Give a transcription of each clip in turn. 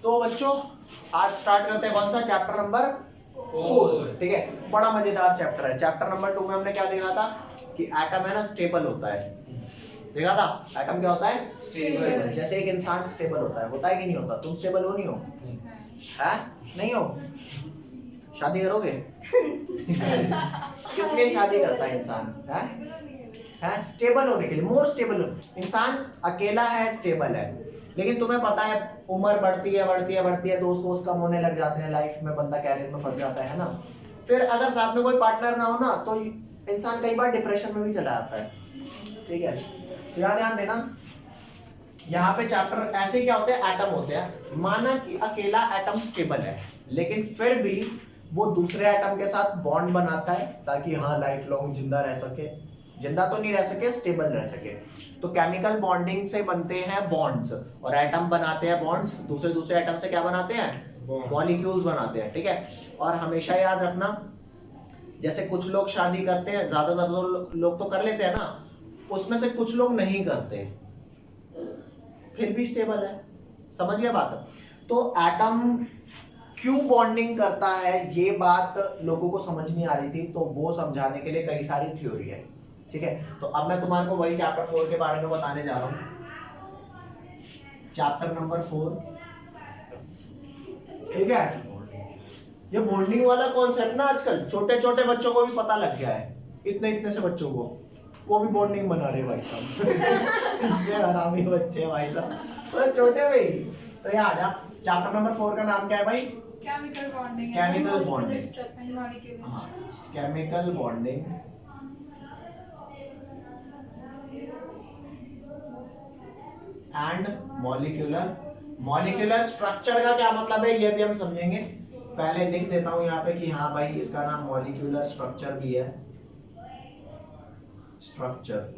तो बच्चों आज स्टार्ट करते हैं कौन सा चैप्टर नंबर 4। ठीक है, बड़ा मजेदार चैप्टर है। चैप्टर नंबर 2 में हमने क्या देखा था कि एटम है ना स्टेबल होता है। देखा था एटम क्या होता है, स्टेबल। जैसे एक इंसान स्टेबल होता है कि नहीं होता? तुम स्टेबल हो नहीं हो? है नहीं हो? शादी करोगे? किस लिए शादी करता है इंसान? है स्टेबल होने के लिए, मोर स्टेबल। इंसान अकेला है, स्टेबल है, लेकिन तुम्हें पता है उम्र बढ़ती है, दोस्त कम होने लग जाते हैं, लाइफ में बंदा कैरियर में फंस जाता है ना। फिर अगर साथ में कोई पार्टनर ना हो ना तो इंसान कई बार डिप्रेशन में भी चला जाता है। ठीक है, तो यहाँ ध्यान देना, यहाँ पे चैप्टर ऐसे क्या होते हैं, एटम होते हैं। माना कि अकेला एटम स्टेबल है, लेकिन फिर भी वो दूसरे एटम के साथ बॉन्ड बनाता है ताकि हाँ लाइफ लॉन्ग जिंदा रह सके। जिंदा तो नहीं रह सके, स्टेबल रह सके। तो केमिकल बॉन्डिंग से बनते हैं बॉन्ड्स, और एटम बनाते हैं बॉन्ड्स। दूसरे एटम से क्या बनाते हैं, मॉलिक्यूल्स बनाते हैं। ठीक है, और हमेशा याद रखना, जैसे कुछ लोग शादी करते हैं, ज्यादातर लोग तो कर लेते हैं ना, उसमें से कुछ लोग नहीं करते, फिर भी स्टेबल है। समझ गया बात? तो एटम क्यों बॉन्डिंग करता है, ये बात लोगों को समझ नहीं आ रही थी, तो वो समझाने के लिए कई सारी थ्योरी है। ठीक है, तो अब मैं तुम्हारे को वही चैप्टर 4 के बारे में बताने जा रहा हूं, चैप्टर नंबर 4। ठीक है, ये बॉन्डिंग वाला कॉन्सेप्ट ना आजकल छोटे छोटे बच्चों को भी पता लग गया है। इतने से बच्चों को वो भी बॉन्डिंग बना रहे भाई साहब। ये हरामी बच्चे हैं भाई साहब, तो छोटे भाई। तो यहाँ आ जा, चैप्टर नंबर 4 का नाम क्या है भाई? Chemical bonding. Chemical bonding, molecular chemical bonding and molecular structure का क्या मतलब है ये भी हम समझेंगे। पहले लिख देता हूं यहाँ पे कि हाँ भाई इसका नाम मॉलिक्यूलर स्ट्रक्चर भी है। स्ट्रक्चर,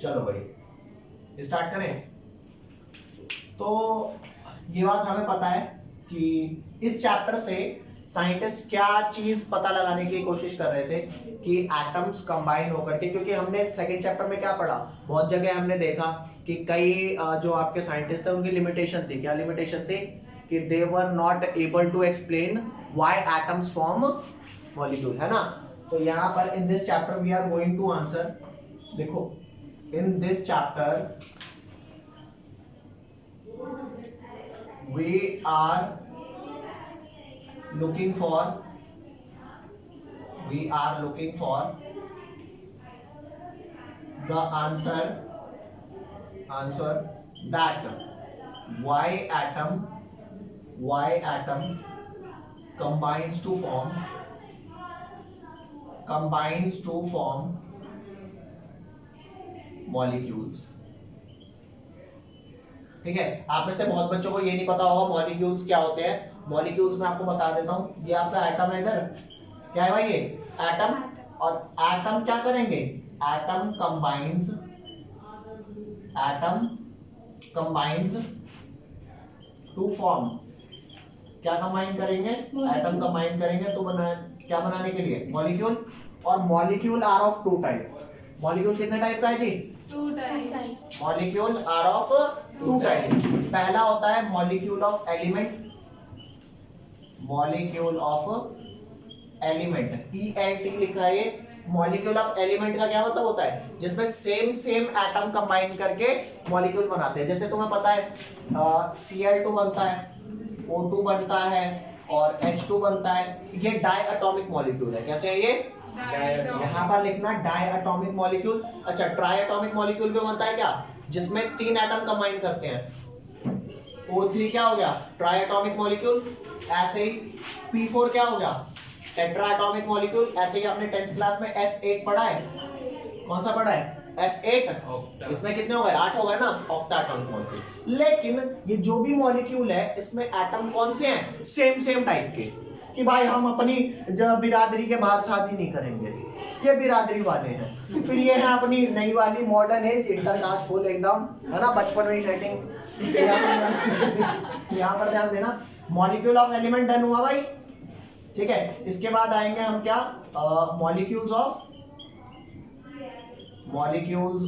चलो भाई स्टार्ट करें। तो ये बात हमें पता है कि इस चैप्टर से साइंटिस्ट क्या चीज पता लगाने की कोशिश कर रहे थे कि एटम्स कंबाइन होकर के, क्योंकि हमने सेकंड चैप्टर में क्या पढ़ा, बहुत जगह हमने देखा कि कई जो आपके साइंटिस्ट थे उनकी लिमिटेशन थी। क्या लिमिटेशन थी? कि they were not able to explain why atoms form molecule, है ना। तो यहाँ पर in this chapter we are going to answer. देखो in this chapter we are looking for the answer that why atom combines to form molecules। ठीक है, आप में से बहुत बच्चों को ये नहीं पता होगा मॉलिक्यूल्स क्या होते हैं। मॉलिक्यूल्स मैं आपको बता देता हूं, ये आपका एटम है, इधर क्या है भाई, ये एटम। और एटम क्या करेंगे, एटम कंबाइंस टू फॉर्म। क्या कंबाइन करेंगे, एटम कंबाइन करेंगे तो क्या बनाने के लिए, मॉलिक्यूल। और molecule are of 2 type. Molecule कितने टाइप का है जी? 2 type. Molecule are of 2 type. पहला होता है मॉलिक्यूल ऑफ एलिमेंट, ELT लिखा है ये। मॉलिक्यूल ऑफ एलिमेंट का क्या मतलब होता है, जिसमें सेम एटम कंबाइन करके मॉलिक्यूल बनाते हैं। जैसे तुम्हें पता है Cl2 बनता है, O2 बनता है और H2 बनता है। ये डाई एटॉमिक मॉलिक्यूल है। कैसे है ये? यहाँ पर लिखना डाई एटॉमिक मॉलिक्यूल। अच्छा, ट्राई एटॉमिक मॉलिक्यूल भी बनता है क्या, जिसमें 3 एटम कंबाइन करते हैं। O3 क्या हो गया, ट्राई एटॉमिक मॉलिक्यूल। ऐसे ही P4 क्या हो गया, टेट्रा एटॉमिक मॉलिक्यूल। ऐसे ही आपने 10th क्लास में S8 पढ़ा है। कौन सा पढ़ा है, S8। इसमें कितने हो गए, 8 हो गए ना, ऑक्टा एटॉमिक मॉलिक्यूल। लेकिन ये जो भी मॉलिक्यूल है इसमें एटम कौन से हैं, सेम टाइप के, कि भाई हम अपनी बिरादरी के बाहर शादी नहीं करेंगे, ये बिरादरी वाले हैं। फिर ये है अपनी नई वाली मॉडर्न एज इंटरकास्ट फुल एकदम, है ना, बचपन में ही सेटिंग। यहाँ पर ध्यान देना, मॉलिक्यूल ऑफ एलिमेंट डन हुआ भाई। ठीक है, इसके बाद आएंगे हम क्या, मॉलिक्यूल्स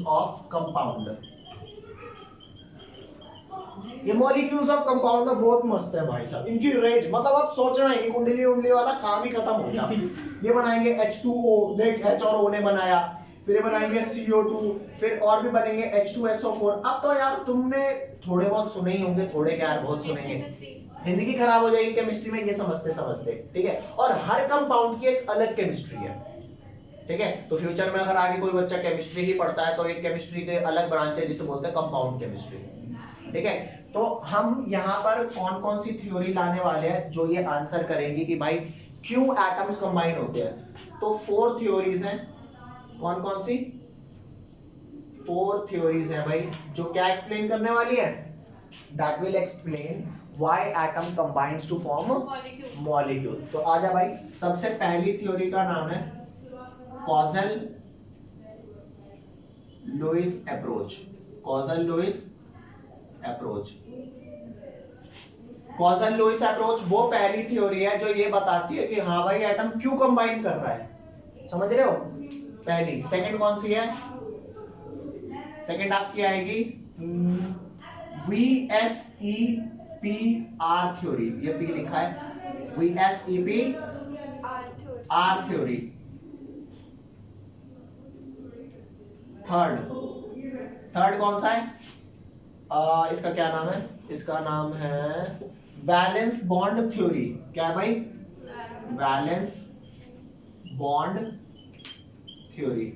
ऑफ कंपाउंड। ये मॉलिक्यूल्स ऑफ कंपाउंड में बहुत मस्त है भाई साहब, इनकी रेंज मतलब आप सोच रहे हैं कि कुंडली उंडली वाला काम ही खत्म हो गया। ये बनाएंगे H2O, देख H और O ने बनाया, फिर ये बनाएंगे CO2, फिर और भी बनेंगे H2SO4। अब तो यार तुमने थोड़े बहुत सुने ही होंगे, थोड़े क्या यार बहुत सुनेंगे, जिंदगी खराब हो जाएगी केमिस्ट्री में ये समझते समझते, ठीक है। और हर कंपाउंड की एक अलग केमिस्ट्री है, ठीक है। तो फ्यूचर में अगर आगे कोई बच्चा केमिस्ट्री ही पढ़ता है तो एक केमिस्ट्री के अलग ब्रांच है जिसे बोलते हैं कंपाउंड केमिस्ट्री, ठीक है। तो हम यहाँ पर कौन कौन सी थ्योरी लाने वाले हैं जो ये आंसर करेंगी कि भाई क्यों एटम्स कंबाइन होते हैं। तो 4 थ्योरीज हैं, कौन कौन सी 4 थ्योरीज हैं भाई, जो क्या एक्सप्लेन करने वाली है, that will explain why atom combines to form molecule. तो आजा भाई, सबसे पहली थ्योरी का नाम है Kossel Lewis approach. Kossel Lewis approach, Kossel Lewis approach वो पहली थ्योरी है जो ये बताती है कि हाँ भाई एटम क्यों कंबाइन कर रहा है, समझ रहे हो, पहली। सेकंड कौन सी है, सेकंड आपकी आएगी VSEPR थ्योरी, ये पी लिखा है, VSEPR थ्योरी। थर्ड कौन सा है, इसका क्या नाम है, इसका नाम है वैलेंस बॉन्ड थ्योरी। क्या है भाई, valence bond theory.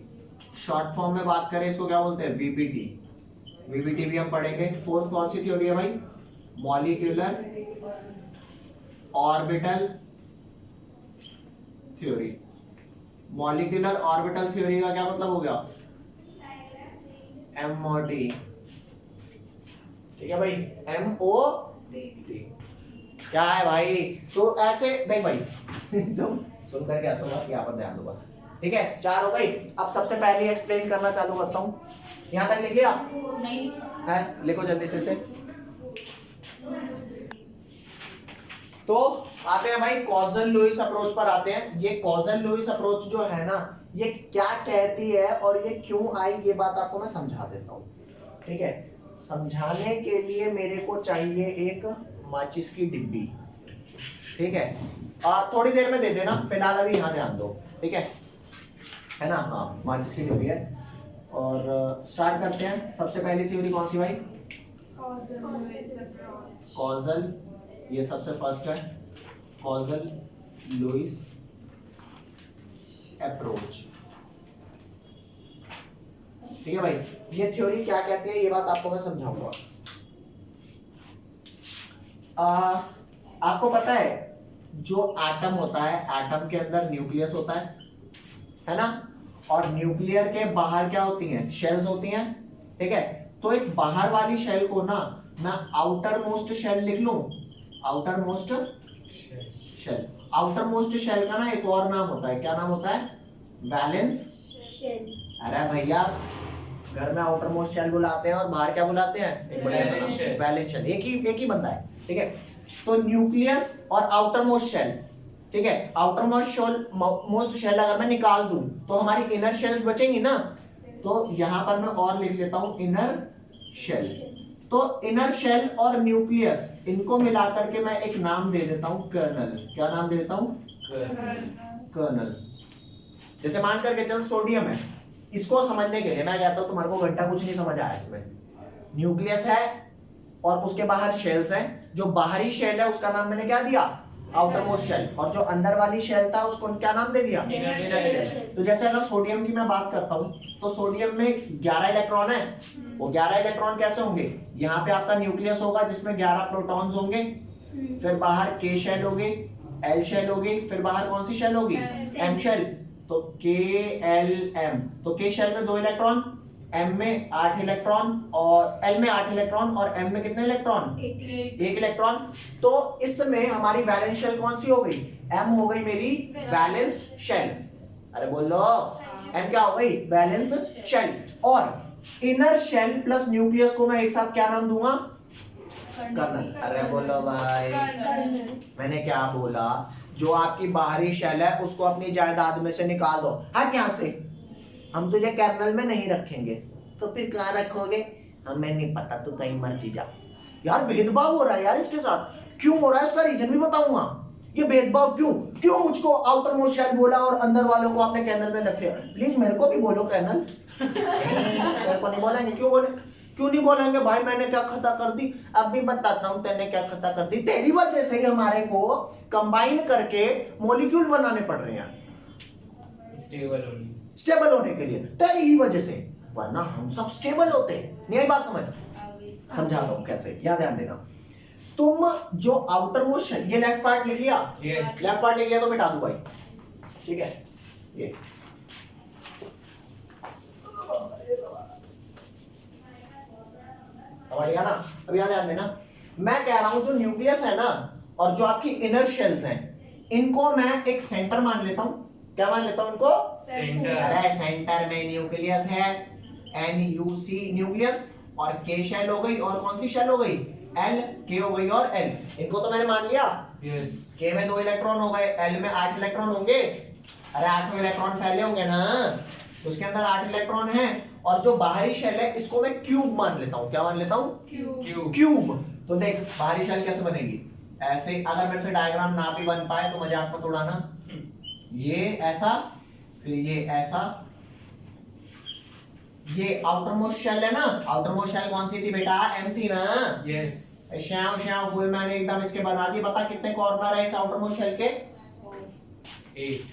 Short form में बात करें इसको क्या बोलते हैं, VBT। VBT भी हम पढ़ेंगे। फोर्थ कौन सी थ्योरी है भाई, molecular orbital theory. Molecular orbital theory का क्या मतलब हो गया, MOT, ठीक है भाई, MOT। क्या है भाई, तो ऐसे देख भाई तुम सुन करके हंसोगा, यहाँ पर ध्यान दो बस, ठीक है। 4 हो गई। अब सबसे पहले एक्सप्लेन करना चालू करता हूँ। यहाँ तक लिख लिया, नहीं है, लिखो जल्दी से इसे। तो आते हैं भाई कॉजल लुईस अप्रोच पर आते हैं। ये कॉजल लुईस अप्रोच जो है ना, ये क्या कहती है और ये क्यों आई, ये बात आपको मैं समझा देता हूँ, ठीक है। समझाने के लिए मेरे को चाहिए एक माचिस की डिब्बी, ठीक है। थोड़ी देर में दे देना, फिलहाल अभी यहाँ ध्यान दो, ठीक है ना। हाँ, माचिस की डिब्बी है। और स्टार्ट करते हैं। सबसे पहली थ्योरी कौन सी भाई, कॉजल, ये सबसे फर्स्ट है, कॉजल लुईस अप्रोच, ठीक है भाई। ये थ्योरी क्या कहती है ये बात आपको मैं समझाऊंगा। आपको पता है जो एटम होता है, एटम के अंदर न्यूक्लियस होता है ना, और न्यूक्लियर के बाहर क्या होती हैं, शेल्स होती हैं, ठीक है। तो एक बाहर वाली शेल को ना मैं आउटर मोस्ट शेल लिख लूं, outermost shell. Outermost shell का ना एक और नाम होता है, क्या नाम होता है, वैलेंस शेल। अरे भैया घर में आउटर मोस्ट शेल बुलाते हैं और बाहर क्या बुलाते हैं, एक बड़ा सा नाम, वैलेंस शेल। एक ही बंदा है, ठीक है। तो न्यूक्लियस और आउटर मोस्ट शेल, ठीक है। आउटर मोस्ट शेल अगर मैं निकाल दूं तो हमारी इनर शेल्स बचेंगी ना, तो यहां पर मैं और लिख लेता हूं इनर शेल। तो इनर शेल और न्यूक्लियस इनको मिलाकर के मैं एक नाम दे देता हूं कर्नल। क्या नाम दे देता हूं, कर्नल। जैसे मान करके चल सोडियम है, इसको समझने के लिए मैं कहता हूं तुम्हारे को घंटा कुछ नहीं समझ आया इसमें। न्यूक्लियस है और उसके बाहर शेल्स हैं, जो बाहरी शेल है उसका नाम मैंने क्या दिया, आउटर मोस्ट शेल, और जो अंदर वाली शेल था उसको क्या नाम दे दिया, इनर शेल। तो जैसे अगर सोडियम की मैं बात करता हूं तो सोडियम में 11 इलेक्ट्रॉन है, वो 11 इलेक्ट्रॉन कैसे होंगे, यहाँ पे आपका न्यूक्लियस होगा जिसमें 11 प्रोटॉन्स होंगे, फिर बाहर K शेल होगी, L शेल होगी, फिर बाहर कौन सी शेल होगी, M शेल। तो KLM, तो K शेल में 2 इलेक्ट्रॉन, M में 8 इलेक्ट्रॉन, और L में 8 इलेक्ट्रॉन, और M में कितने इलेक्ट्रॉन, 1 इलेक्ट्रॉन। तो इसमें हमारी वैलेंस शेल कौन सी हो गई, M हो गई मेरी वैलेंस शेल। अरे बोलो, M क्या हो गई, वैलेंस शेल। और इनर शेल प्लस न्यूक्लियस को मैं एक साथ क्या नाम दूंगा, कर्नल। अरे बोलो भाई, मैंने क्या बोला, जो आपकी बाहरी शेल है उसको अपनी जायदाद में से निकाल दो। हट यहाँ से, हम तुझे कर्नल में नहीं रखेंगे, तो फिर कहाँ रखोगे, हमें नहीं पता, तू कहीं मर्जी जा। यार भेदभाव हो रहा है यार इसके साथ, क्यों हो रहा है इसका रीजन भी बताऊंगा। ये भेदभाव क्यों क्यों मुझको आउटर मोस्ट शेल बोला और अंदर वालों को आपने कैनल में रख लिया। प्लीज मेरे को भी बोलो कैनल। तेरे को नहीं बोलेंगे, क्यों बोले, क्यों नहीं बोलेंगे भाई, मैंने क्या खता कर दी। अब भी बताता हूँ तेने क्या खता कर दी, तेरी वजह से ही हमारे को कंबाइन करके मॉलिक्यूल बनाने पड़ रहे हैं स्टेबल होने के लिए, तेरी ही वजह से, वरना हम सब स्टेबल होते। नहीं आई बात समझ, समझाता हूँ कैसे, याद ध्यान देना। तुम जो आउटर मोस्ट शेल, ये लेफ्ट पार्ट लिख लिया, लेफ्ट पार्ट लिख लिया तो मिटा दूं भाई, ठीक है। ये समझ गया ना। अब याद ध्यान देना, मैं कह रहा हूं जो न्यूक्लियस है ना और जो आपकी इनर शेल्स हैं, इनको मैं एक सेंटर मान लेता हूं। क्या मान लेता हूं इनको? सेंटर। अरे सेंटर में न्यूक्लियस है, NUC न्यूक्लियस, और K शेल हो गई, और कौन सी शेल हो गई? L, K हो गई और L। इनको तो मैंने मान लिया। K में 2 इलेक्ट्रॉन हो गए, L में 8 इलेक्ट्रॉन होंगे। अरे 8 इलेक्ट्रॉन फैले होंगे ना, तो उसके अंदर 8 इलेक्ट्रॉन हैं। और जो बाहरी शेल है इसको मैं क्यूब मान लेता हूँ। क्या मान लेता हूँ? क्यूब। तो देख बाहरी शेल कैसे बनेगी, ऐसे। अगर मेरे से डायग्राम ना भी बन पाए तो मजाक मत उड़ाना। ये ऐसा, फिर ये ऐसा, ये आउटर मोस्ट शेल है ना। आउटर मोस्ट शेल कौन सी थी बेटा? M थी ना। यस। श्याम श्याम फुल मैंने एकदम इसके बना दी। बता कितने कॉर्नर है इस आउटर मोस्ट शेल के? 8।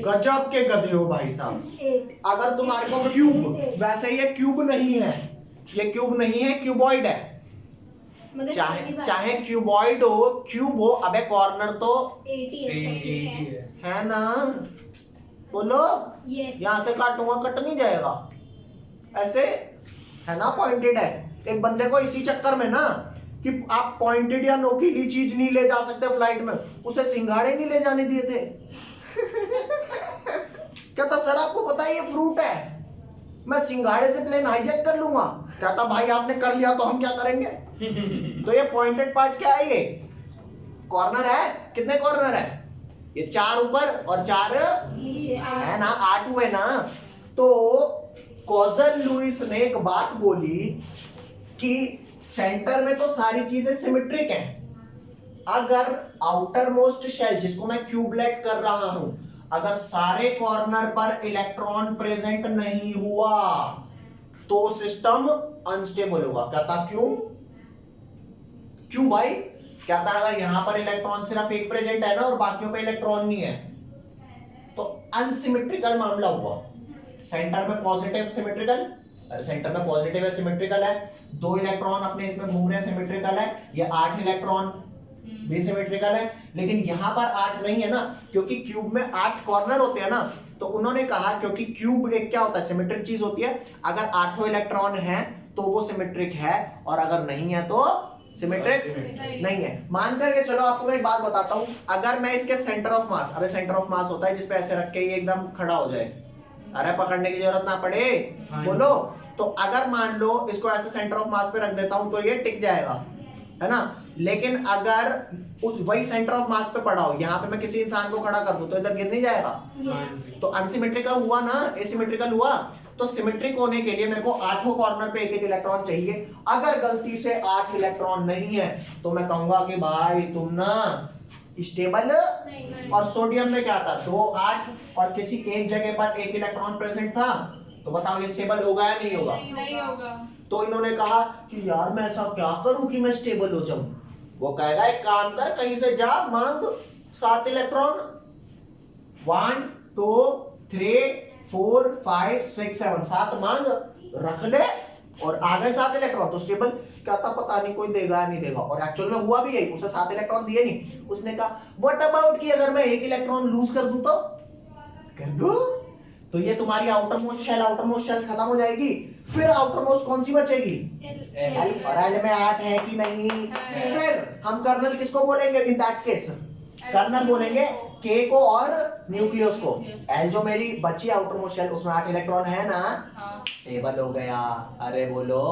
गजब के गधे हो भाई साहब। अगर तुम्हारे को क्यूब, वैसे ये क्यूब नहीं है, ये क्यूब नहीं है, क्यूबॉइड है। चाहे क्यूबॉइड हो, क्यूब हो, अबे कॉर्नर तो 80 है ना। बोलो यहाँ से काटूंगा, कट नहीं जाएगा, ऐसे है ना, पॉइंटेड है। एक बंदे को इसी चक्कर में ना कि आप पॉइंटेड या नोकीली चीज नहीं ले जा सकते फ्लाइट में, उसे सिंघाड़े नहीं ले जाने दिए थे। कहता सर आपको पता है ये फ्रूट है, मैं सिंघाड़े से प्लेन हाईजैक कर लूंगा। कहता भाई आपने कर लिया तो हम क्या करेंगे। तो ये पॉइंटेड पार्ट क्या है? ये कॉर्नर है। कितने कॉर्नर है? ये 4 ऊपर और 4 नीचे है ना, 8 हुए ना। तो कॉजल लुइस ने एक बात बोली कि सेंटर में तो सारी चीजें सिमेट्रिक हैं। अगर आउटर मोस्ट शेल, जिसको मैं क्यूबलेट कर रहा हूं, अगर सारे कॉर्नर पर इलेक्ट्रॉन प्रेजेंट नहीं हुआ तो सिस्टम अनस्टेबल होगा। कहता क्यों? क्यों भाई? कहता अगर यहां पर इलेक्ट्रॉन सिर्फ एक प्रेजेंट है ना और बाकियों पे इलेक्ट्रॉन नहीं है तो अनसिमेट्रिकल मामला हुआ। सेंटर में पॉजिटिव सिमेट्रिकल, सेंटर में पॉजिटिव है, सिमेट्रिकल है। 2 इलेक्ट्रॉन अपने इसमें घूम रहे हैं, सिमेट्रिकल है। ये 8 इलेक्ट्रॉन भी सिमेट्रिकल है। लेकिन यहां पर 8 नहीं है ना, क्योंकि क्यूब में 8 कॉर्नर होते हैं ना। तो उन्होंने कहा क्योंकि क्यूब एक क्या होता है, सिमेट्रिक चीज होती है। अगर 8 इलेक्ट्रॉन है तो वो सिमेट्रिक है, और अगर नहीं है तो सिमेट्रिक नहीं है। मान करके चलो आपको मैं एक बात बताता हूं। अगर मैं इसके सेंटर ऑफ मास, अबे सेंटर ऑफ मास होता है जिसपे ऐसे रख के ये एकदम खड़ा हो जाए, अरे पकड़ने की जरूरत ना पड़े, बोलो। तो अगर मान लो इसको ऐसे सेंटर ऑफ मास पे रख देता हूं तो ये टिक जाएगा, है ना। लेकिन अगर उस वही सेंटर ऑफ मास पे पड़ा हो, यहाँ पे मैं किसी इंसान को खड़ा कर दूं तो इधर गिर नहीं जाएगा। तो अनसिमेट्रिकल हुआ ना, एसिमेट्रिकल हुआ। तो सिमेट्रिक होने के लिए मेरे को 8 कॉर्नर पे एक इलेक्ट्रॉन चाहिए। अगर गलती से 8 इलेक्ट्रॉन नहीं है तो मैं कहूंगा कि भाई तुम ना स्टेबल। और सोडियम में क्या था, 2, 8 और किसी एक जगह पर एक इलेक्ट्रॉन प्रेजेंट था। तो बताओ ये स्टेबल होगा या नहीं होगा? नहीं होगा। तो इन्होंने कहा कि यार मैं ऐसा क्या करूं कि मैं स्टेबल हो जाऊं। वो कहेगा एक काम कर, कहीं से जा मांग 7 इलेक्ट्रॉन, 1 2 3 4 5 6 7 7 मांग, रख ले और आ गए 7 इलेक्ट्रॉन तो स्टेबल। कहता पता नहीं कोई देगा या नहीं देगा, और एक्चुअल में हुआ भी यही। उसे 7 इलेक्ट्रॉन दिए नहीं, उसने कहा व्हाट अबाउट कि अगर मैं 1 इलेक्ट्रॉन लूज कर दूं तो कर दो। तो ये तुम्हारी आउटर मोस्ट शेल खत्म हो जाएगी। फिर आउटर मोस्ट कौन सी बचेगी? एल। और एल में 8 है कि नहीं? फिर हम कर्नल किसको बोलेंगे इन दैट केस? कर्नल बोलेंगे के को और न्यूक्लियस को। एल जो मेरी बची आउटर मोस्ट शेल, उसमें 8 इलेक्ट्रॉन है ना, टेबल हो गया। अरे बोलो।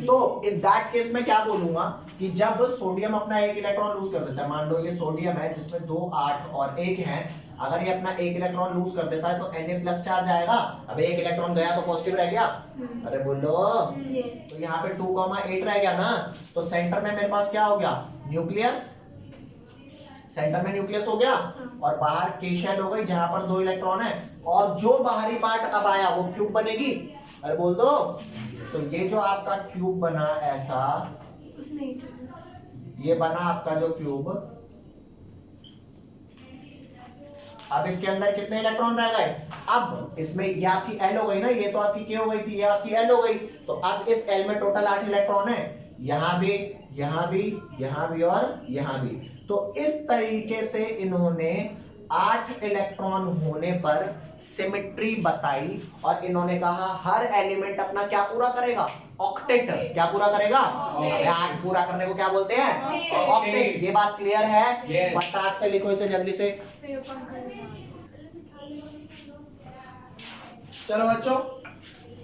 तो इन दैट केस में क्या बोलूंगा कि जब सोडियम अपना 1 इलेक्ट्रॉन लूज कर देता है, मान लो ये सोडियम है जिसमें 2 8 और 1 है, अगर ये अपना एक इलेक्ट्रॉन लूज कर देता है तो Na प्लस चार्ज आएगा। अब एक इलेक्ट्रॉन गया तो पॉजिटिव रह गया, अरे बोलो, यस तो यहाँ पे 2,8 रह गया ना, तो सेंटर में मेरे पास क्या हो गया, न्यूक्लियस, सेंटर में न्यूक्लियस हो गया, और बाहर के शेल हो गई जहां पर 2 इलेक्ट्रॉन है, और जो बाहरी पार्ट अब आया वो क्यूब बनेगी, अरे बोल दो। तो ये जो आपका क्यूब बना ऐसा, उसमें ये बना आपका जो क्यूब, अब इसके अंदर कितने इलेक्ट्रॉन रह गए, अब इसमें ये आपकी एल हो गई ना, ये तो आपकी के हो गई थी, ये आपकी एल हो गई, तो अब इस एल में टोटल 8 इलेक्ट्रॉन है, यहां भी, यहां भी, यहां भी और यहां भी। तो इस तरीके से इन्होंने 8 इलेक्ट्रॉन होने पर सिमेट्री बताई, और इन्होंने कहा हर एलिमेंट अपना क्या पूरा करेगा, ऑक्टेट, क्या पूरा करेगा, अरे 8 पूरा करने को क्या बोलते हैं, ऑक्टेट। ये बात क्लियर है, Yes. फटाक से लिखो इसे जल्दी से। फिर अपन करेंगे। चलो बच्चों,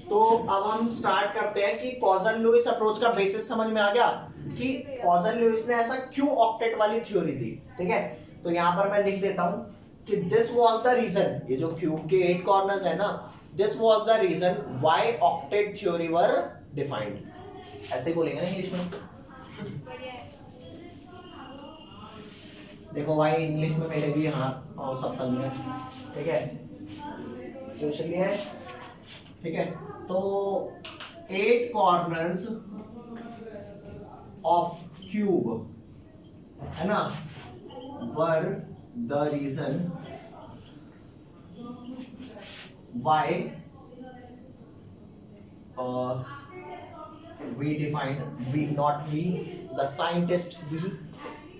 तो अब हम स्टार्ट करते हैं कि कॉजल लुइस अप्रोच का बेसिस समझ में आ गया कि कॉजल लुइस ने ऐसा क्यों ऑक्टेट वाली थ्योरी दी, ठीक है। तो यहाँ पर मैं लिख देता हूं कि दिस वाज द रीजन, ये जो क्यूब के 8 कॉर्नर्स है ना, this was the reason why octet theory were defined, ऐसे ही बोलेंगे ना इंग्लिश में। बढ़िया है। देखो भाई इंग्लिश में मेरे भी हाँ और सब तंग है, ठीक है, तो इसलिए, ठीक है। तो 8 कॉर्नर्स ऑफ क्यूब है ना, were the reason why we defined, we not we, the scientist we,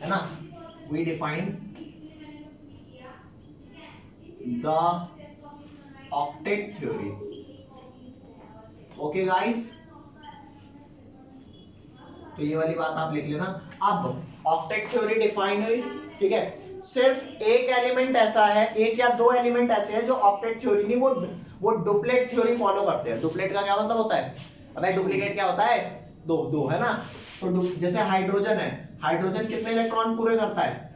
है ना, we defined the octet theory. Okay guys, तो ये वाली बात आप लिख लेना। अब ऑक्टेट थ्योरी डिफाइन हुई, ठीक है। सिर्फ एक एलिमेंट ऐसा है, एक या 2 एलिमेंट ऐसे हैं जो ऑक्टेट थ्योरी नहीं, वो डुप्लेट थ्योरी फॉलो करते हैं। डुप्लेट का क्या मतलब होता है, अबे डुप्लीकेट क्या होता है, दो है ना। तो जैसे हाइड्रोजन है, हाइड्रोजन कितने इलेक्ट्रॉन पूरे करता है,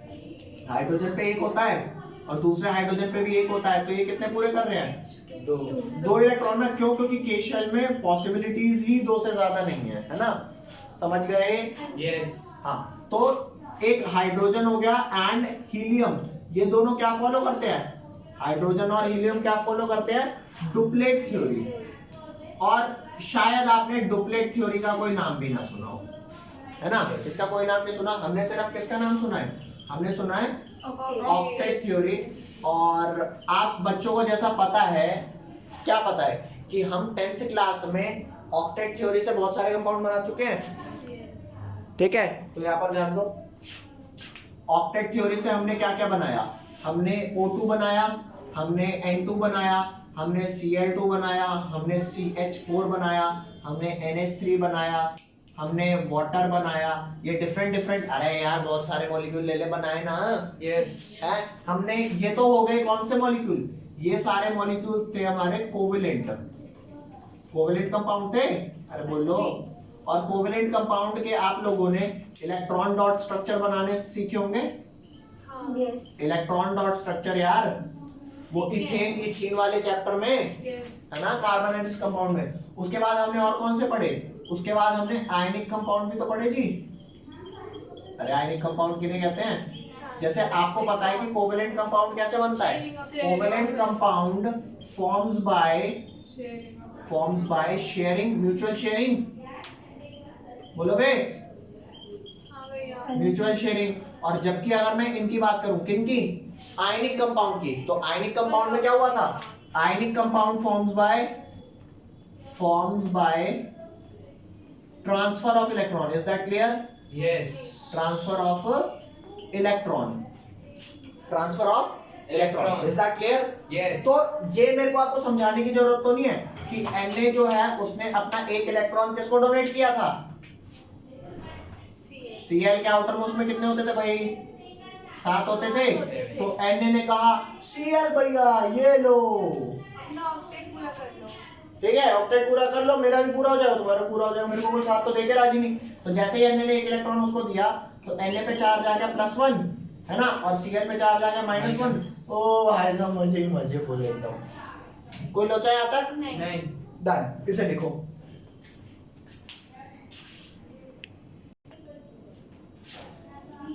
हाइड्रोजन पे 1 होता है और दूसरे हाइड्रोजन पे भी 1 होता है, तो ये कितने पूरे कर रहे हैं, 2 इलेक्ट्रॉन ना। क्यों, क्योंकि के शेल में पॉसिबिलिटीज ही 2 से ज्यादा नहीं है ना, समझ गए। यस। हाँ, तो एक हाइड्रोजन हो गया एंड हीलियम, ये दोनों क्या फॉलो करते हैं, हाइड्रोजन और हीलियम क्या फॉलो करते हैं, डुप्लेट थ्योरी। और शायद आपने डुप्लेट थ्योरी का कोई नाम भी ना सुना हो, है ना, इसका कोई नाम नहीं सुना। हमने सिर्फ किसका नाम सुना है, हमने सुना है ऑक्टेट थ्योरी। और आप बच्चों को जैसा पता है, क्या पता है कि हम 10th क्लास में ऑक्टेट थ्योरी से बहुत सारे कंपाउंड बना चुके हैं, ठीक है। तो यहाँ पर ध्यान दो, ऑक्टेट थ्योरी से हमने क्या क्या बनाया, हमने O2 बनाया, हमने N2 बनाया, हमने Cl2 बनाया, हमने CH4 बनाया, हमने NH3 बनाया, हमने वाटर बनाया, ये डिफरेंट, अरे यार बहुत सारे मॉलिक्यूल ले बनाए ना, यस। है हमने। ये तो हो गए कौन से मॉलिक्यूल, ये सारे मॉलिक्यूल थे हमारे कोवेलेंट कंपाउंड थे, अरे बोलो। और कोवेलेंट कंपाउंड के आप लोगों ने इलेक्ट्रॉन डॉट स्ट्रक्चर बनाने सीखे होंगे, यस इलेक्ट्रॉन डॉट स्ट्रक्चर यार, वो इथेन वाले चैप्टर में, है ना, कार्बोनेटिक कंपाउंड में। उसके बाद हमने और कौन से पढ़े, उसके बाद हमने आयनिक कंपाउंड भी तो पढ़े जी। अरे आयनिक कंपाउंड किन्हें कहते हैं, जैसे आपको पता है कि कोवेलेंट कंपाउंड कैसे बनता है, covalent compound forms by sharing, mutual sharing, बोलो बे, म्यूचुअल शेयरिंग। और जबकि अगर मैं इनकी बात करूं, किनकी, आयनिक कंपाउंड की, तो आयनिक कंपाउंड में क्या हुआ था, ionic compound forms by transfer of electron, is that clear, yes. Transfer of electron, is that clear. Yes. तो ये मेरे को आपको समझाने की जरूरत तो नहीं है कि Na जो है उसने अपना 1 इलेक्ट्रॉन किसको डोनेट किया था, Cl के आउटर मोस्ट में कितने होते थे भाई, 7 होते थे। तो Na ने कहा Cl भैया ये लो, ठीक है, ऑक्टेट पूरा कर लो, मेरा भी पूरा हो जाएगा, तुम्हारा पूरा हो जाएगा, मेरे को कोई 7 तो देके राजी नहीं। तो जैसे ही Na ने 1 इलेक्ट्रॉन उसको दिया, तो Na पे चार्ज आ गया +1, है ना, और Cl पे चार्ज आ गया -1। ओ भाई साहब मजे ही मजे पूरे एकदम। कोई लोचा यहाँ तक? नहीं। डन। इसे लिखो।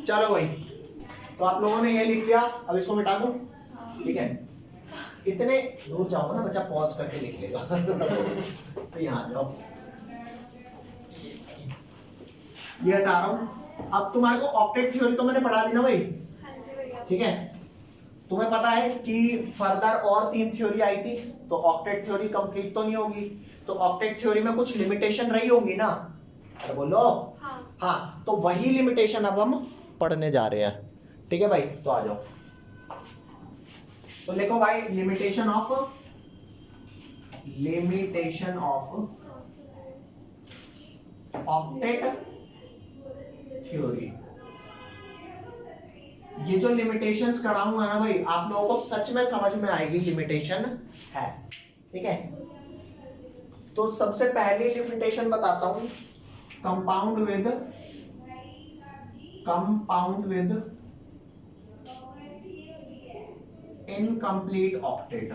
चलो भाई, तो आप लोगों ने ये लिख लिया, अब इसको मिटा दूं, ठीक है? इतने दूर जाओ ना बच्चा, पॉज करके लिख लेगा। तो यहाँ जाओ, ये हटा रहा हूं। अब तुम्हारे को ऑक्टेट थ्योरी तो मैंने पढ़ा दी ना भाई, हाँ जी भैया। ठीक है? तुम्हें पता है कि फर्दर और 3 थ्योरी आई थी, तो ऑक्टेट थ्योरी कंप्लीट तो नहीं होगी, तो ऑक्टेट थ्योरी में कुछ लिमिटेशन रही होंगी ना? अरे बोलो। हाँ, तो वही लिमिटेशन अब हम पढ़ने जा रहे हैं, ठीक है भाई? तो आ जाओ, तो लिखो भाई लिमिटेशन ऑफ ऑक्टेट थ्योरी। ये जो लिमिटेशंस कराऊंगा ना भाई, आप लोगों को सच में समझ में आएगी लिमिटेशन है, ठीक है? तो सबसे पहली लिमिटेशन बताता हूं, कंपाउंड विद इनकम्प्लीट ऑक्टेट।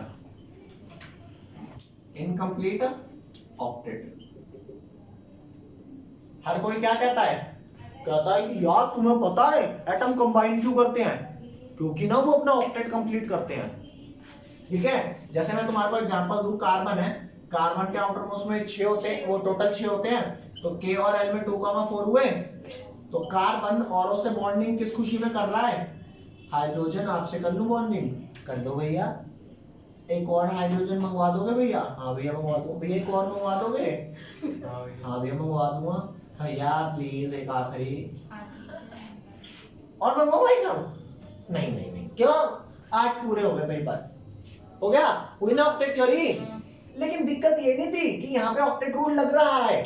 हर कोई क्या कहता है? कहता है कि यार तुम्हें पता है एटम कंबाइन क्यों करते हैं? क्योंकि ना वो अपना ऑक्टेट कंप्लीट करते हैं, ठीक है? जैसे मैं तुम्हारे को एग्जांपल दूं, कार्बन है, कार्बन के आउटर मोस्ट में 6 होते हैं, वो टोटल 6 होते हैं, तो K और L में 2,4 हुए। तो कार्बन औरों से बॉन्डिंग किस खुशी में कर रहा है? हाइड्रोजन आपसे कर लूं बॉन्डिंग, कर लो भैया। एक और हाइड्रोजन मंगवा दोगे भैया? हाँ भैया मंगवा दो। भैया एक और मंगवा दोगे? हाँ भैया मंगवा दूंगा। भैया प्लीज एक आखिरी और मंगवाओ भाई साहब। नहीं नहीं नहीं, क्यों? 8 पूरे हो गए भाई, बस हो गया, हुई ना ऑक्टेट थ्योरी। लेकिन दिक्कत ये नहीं थी कि यहाँ पे ऑक्टेट रूल लग रहा है,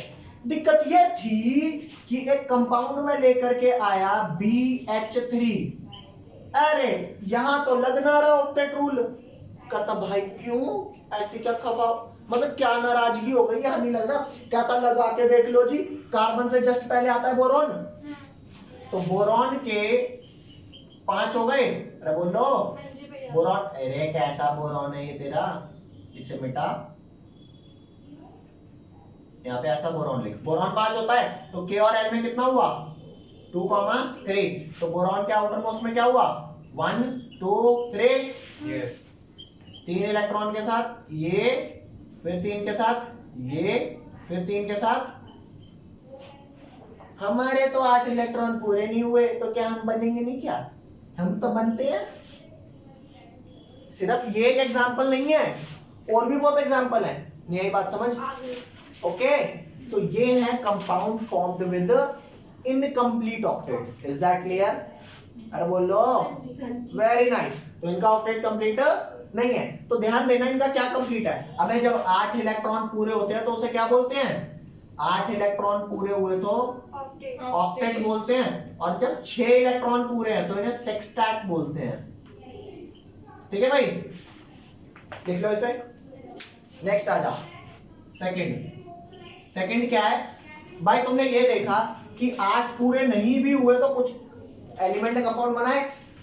दिक्कत ये थी कि एक कंपाउंड में लेकर के आया BH3, अरे यहाँ तो लग ना रहा ऑक्टेट रूल। कहता भाई क्यों, ऐसी क्या खफा, मतलब क्या नाराजगी हो गई, यहाँ नहीं लग रहा? कहता लगा के देख लो जी, कार्बन से जस्ट पहले आता है बोरॉन, तो बोरॉन के 5 हो गए। अरे बोलो बोरॉन, अरे कैसा बोरॉन है ये तेरा, इसे मिटा, यहाँ पे ऐसा बोरॉन लिख। बोरॉन 5 होता है, तो K और L में कितना हुआ? 2,3। तो बोरॉन के आउटर मोस्ट में क्या हुआ? 1 2 3, यस 3 इलेक्ट्रॉन के साथ ये, फिर 3 के साथ ये, फिर 3 के साथ। हमारे तो 8 इलेक्ट्रॉन पूरे नहीं हुए, तो क्या हम बनेंगे नहीं क्या? हम तो बनते हैं। सिर्फ ये एक एग्जांपल नहीं है, और भी बहुत एग्जांपल है, नहीं आई बात समझ? ओके, तो ये है compound formed with incomplete octet. Is that clear? अरे बोलो, वेरी नाइस। तो इनका ऑक्टेट कंप्लीट नहीं है, तो ध्यान देना इनका क्या कंप्लीट है। अबे जब 8 इलेक्ट्रॉन पूरे होते हैं तो उसे क्या बोलते हैं? 8 इलेक्ट्रॉन पूरे हुए तो ऑक्टेट बोलते हैं, और जब 6 इलेक्ट्रॉन पूरे हैं तो इन्हें सेक्सटैट बोलते हैं, ठीक है भाई? लिख लो इसे। नेक्स्ट आ जाओ, सेकंड क्या है भाई? तुमने ये देखा कि 8 पूरे नहीं भी हुए तो कुछ एलिमेंट ने कंपाउंड बनाए।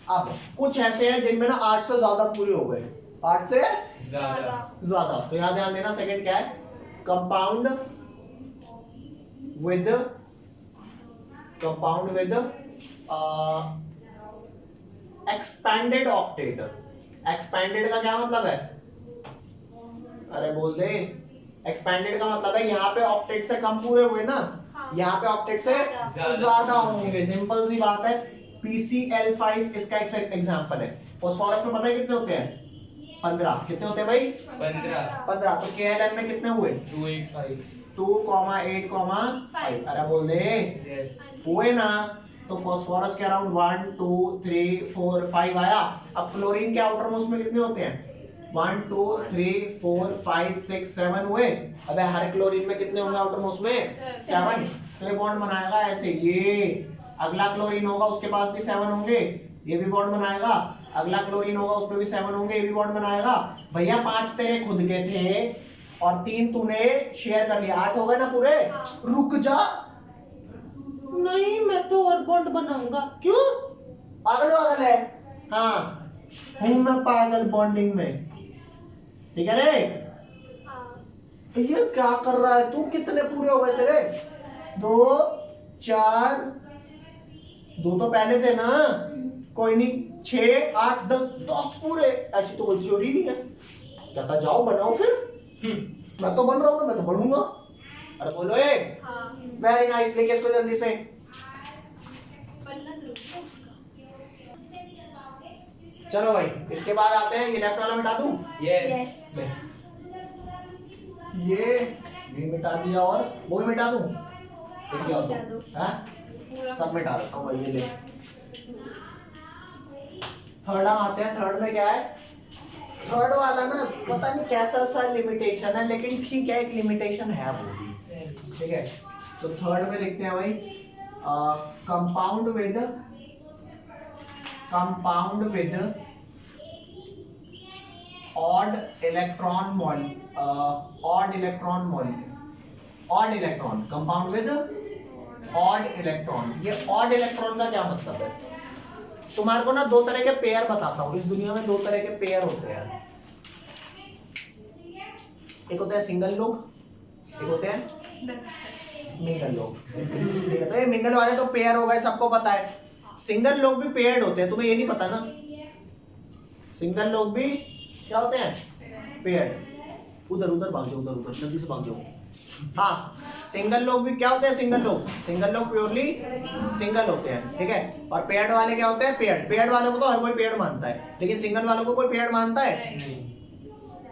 अब कुछ ऐसे हैं जिनमें ना 8 से ज्यादा पूरे हो गए, 8 से ज्यादा। तो यहां ध्यान देना, सेकंड क्या है? Compound with expanded octet. Expanded का क्या मतलब है? अरे बोल दे। एक्सपैंडेड का मतलब है यहाँ पे ऑक्टेट से कम पूरे हुए ना, यहाँ पे ऑक्टेट से ज्यादा होंगे। सिंपल सी बात है। PCl5 इसका एक एग्जांपल है। फास्फोरस में पता है कितने होते हैं? 15। कितने होते हैं भाई? 15। तो KLN में कितने हुए? 285 2,8,5। अरे बोल दे। यस हुए ना। तो फास्फोरस के अराउंड 1 2 3 4 5 आया। अब क्लोरीन के आउटर मोस्ट में कितने होते हैं? 1 2 3 4 5 6 7 हुए। अबे हर क्लोरीन में कितने होंगे आउटर मोस्ट में? 7। तो ये बॉन्ड बनाएगा ऐसे, ये अगला क्लोरीन होगा उसके पास भी 7 होंगे, ये भी बॉन्ड बनाएगा। अगला क्लोरीन होगा उसमें भी 7 होंगे, ये भी बॉन्ड बनाएगा। भैया 5 तेरे खुद के थे और 3 तूने शेयर कर लिया, 8 हो गए ना पूरे। रुक जा, नहीं मैं तो और बॉन्ड बनाऊंगा। क्यों? पागल है। हाँ हूं मैं पागल बॉन्डिंग में, ठीक है रे। हाँ ये क्या कर रहा है तू? कितने पूरे हो गए तेरे? 2 4, 2 तो पहले थे ना, कोई नहीं। 6 8 10 पूरे। ऐसी तो कोई थ्योरी नहीं है। कहता जाओ बनाओ फिर। मैं तो बन रहा हूँ ना, मैं तो बढ़ूंगा। अरे बोलो ए। हाँ वेरी नाइस, लेके इसको जल्दी से। बनना जरूरी है उसका। चलो भाई, इसके बाद आते हैं, ये लेफ्ट वाला मिटा दूं? यस। ले। ये मिटा दिया, और वो भी मिटा दूं? ये क्या मिटा दो। हाँ? पूरा सब मिटा देता हूँ भाई, ये ले। थर्ड हम आते हैं। थर्ड में क्या है? थर्ड वाला ना पता नहीं कैसा सा लिमिटेशन है, लेकिन ठीक है, एक लिमिटेशन है वो भी, ठीक है। तो थर्ड में लिखते हैं भाई, compound with odd electron compound with odd electron. ये ऑड इलेक्ट्रॉन का क्या मतलब है? तुम्हारे को ना 2 तरह के पेयर बताता हूँ। इस दुनिया में 2 तरह के पेयर होते हैं। एक होते हैं सिंगल लोग, एक होते हैं मिंगल लोग, ठीक है। तो ये मिंगल वाले तो पेयर हो गए, सबको पता है। सिंगल लोग भी पेयर्ड होते हैं, तुम्हें ये नहीं पता ना? सिंगल लोग भी क्या होते हैं? पेयर्ड। उधर भाग जाओ, जल्दी से भाग जाओ। हाँ, सिंगल लोग भी क्या होते हैं? सिंगल लोग प्योरली सिंगल होते हैं, ठीक है। और पेयर्ड वाले क्या होते हैं? पेयर्ड वालों को तो हर कोई पेयर्ड मानता है, लेकिन सिंगल वालों को कोई पेयर्ड मानता है?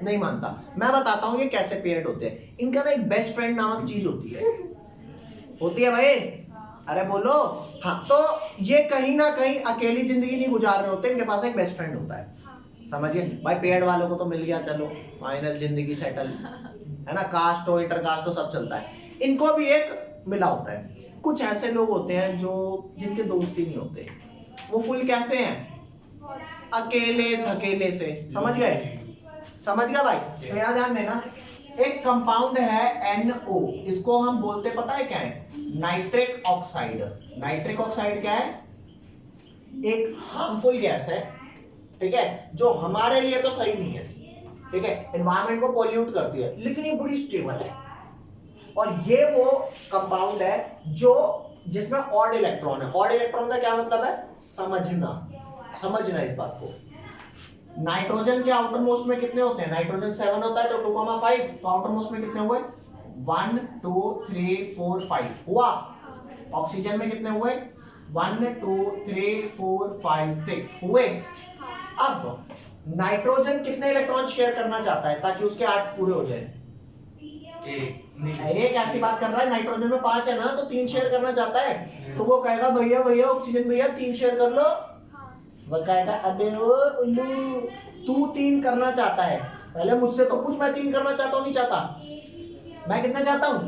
नहीं मानता। मैं बताता हूँ ये कैसे पेयर्ड होते हैं। इनका ना एक बेस्ट फ्रेंड नामक चीज होती है भाई। अरे बोलो। हाँ, तो ये कहीं ना कहीं अकेली जिंदगी नहीं गुजार रहे होते, इनके पास एक बेस्ट फ्रेंड होता है। समझिए भाई, पेयर्ड वालों को तो मिल गया, चलो फाइनल जिंदगी सेटल, है ना। कास्ट हो, इंटरकास्ट हो, सब चलता है। इनको भी एक मिला होता है। कुछ ऐसे लोग होते हैं जो जिनके दोस्त ही नहीं होते। वो फुल कैसे हैं? अकेले धकेले से। समझ गए भाई? तो यहाँ ध्यान देना, एक कंपाउंड है NO, इसको हम बोलते पता है क्या है? Nitric oxide. नाइट्रिक ऑक्साइड क्या है? एक हार्मफुल गैस है, ठीक है, जो हमारे लिए तो सही नहीं है, ठीक है, एनवायरनमेंट को पोल्यूट करती है, लेकिन ये बड़ी स्टेबल है। और ये वो कंपाउंड है जो जिसमें ऑड इलेक्ट्रॉन है। ऑड इलेक्ट्रॉन का क्या मतलब है? समझना इस बात को। नाइट्रोजन के आउटर मोस्ट में कितने होते हैं? नाइट्रोजन 7 होता है, तो 2,5, तो आउटर मोस्ट में कितने हुए? 1 2 3 4 5 हुआ। ऑक्सीजन में कितने हुए? 1 2 3 4 5 6 हुए। अब नाइट्रोजन कितने इलेक्ट्रॉन शेयर करना चाहता है ताकि उसके 8 पूरे हो जाए? एक ऐसी बात कर रहा है, नाइट्रोजन में 5 है ना, तो 3 शेयर करना चाहता है। तो वो कहेगा भैया ऑक्सीजन भैया 3 शेयर कर लो। वो कहेगा अबे ओ उल्लू, तू 3 करना चाहता है, पहले मुझसे तो पूछ, मैं 3 करना चाहता हूँ नहीं चाहता? मैं कितना चाहता हूँ?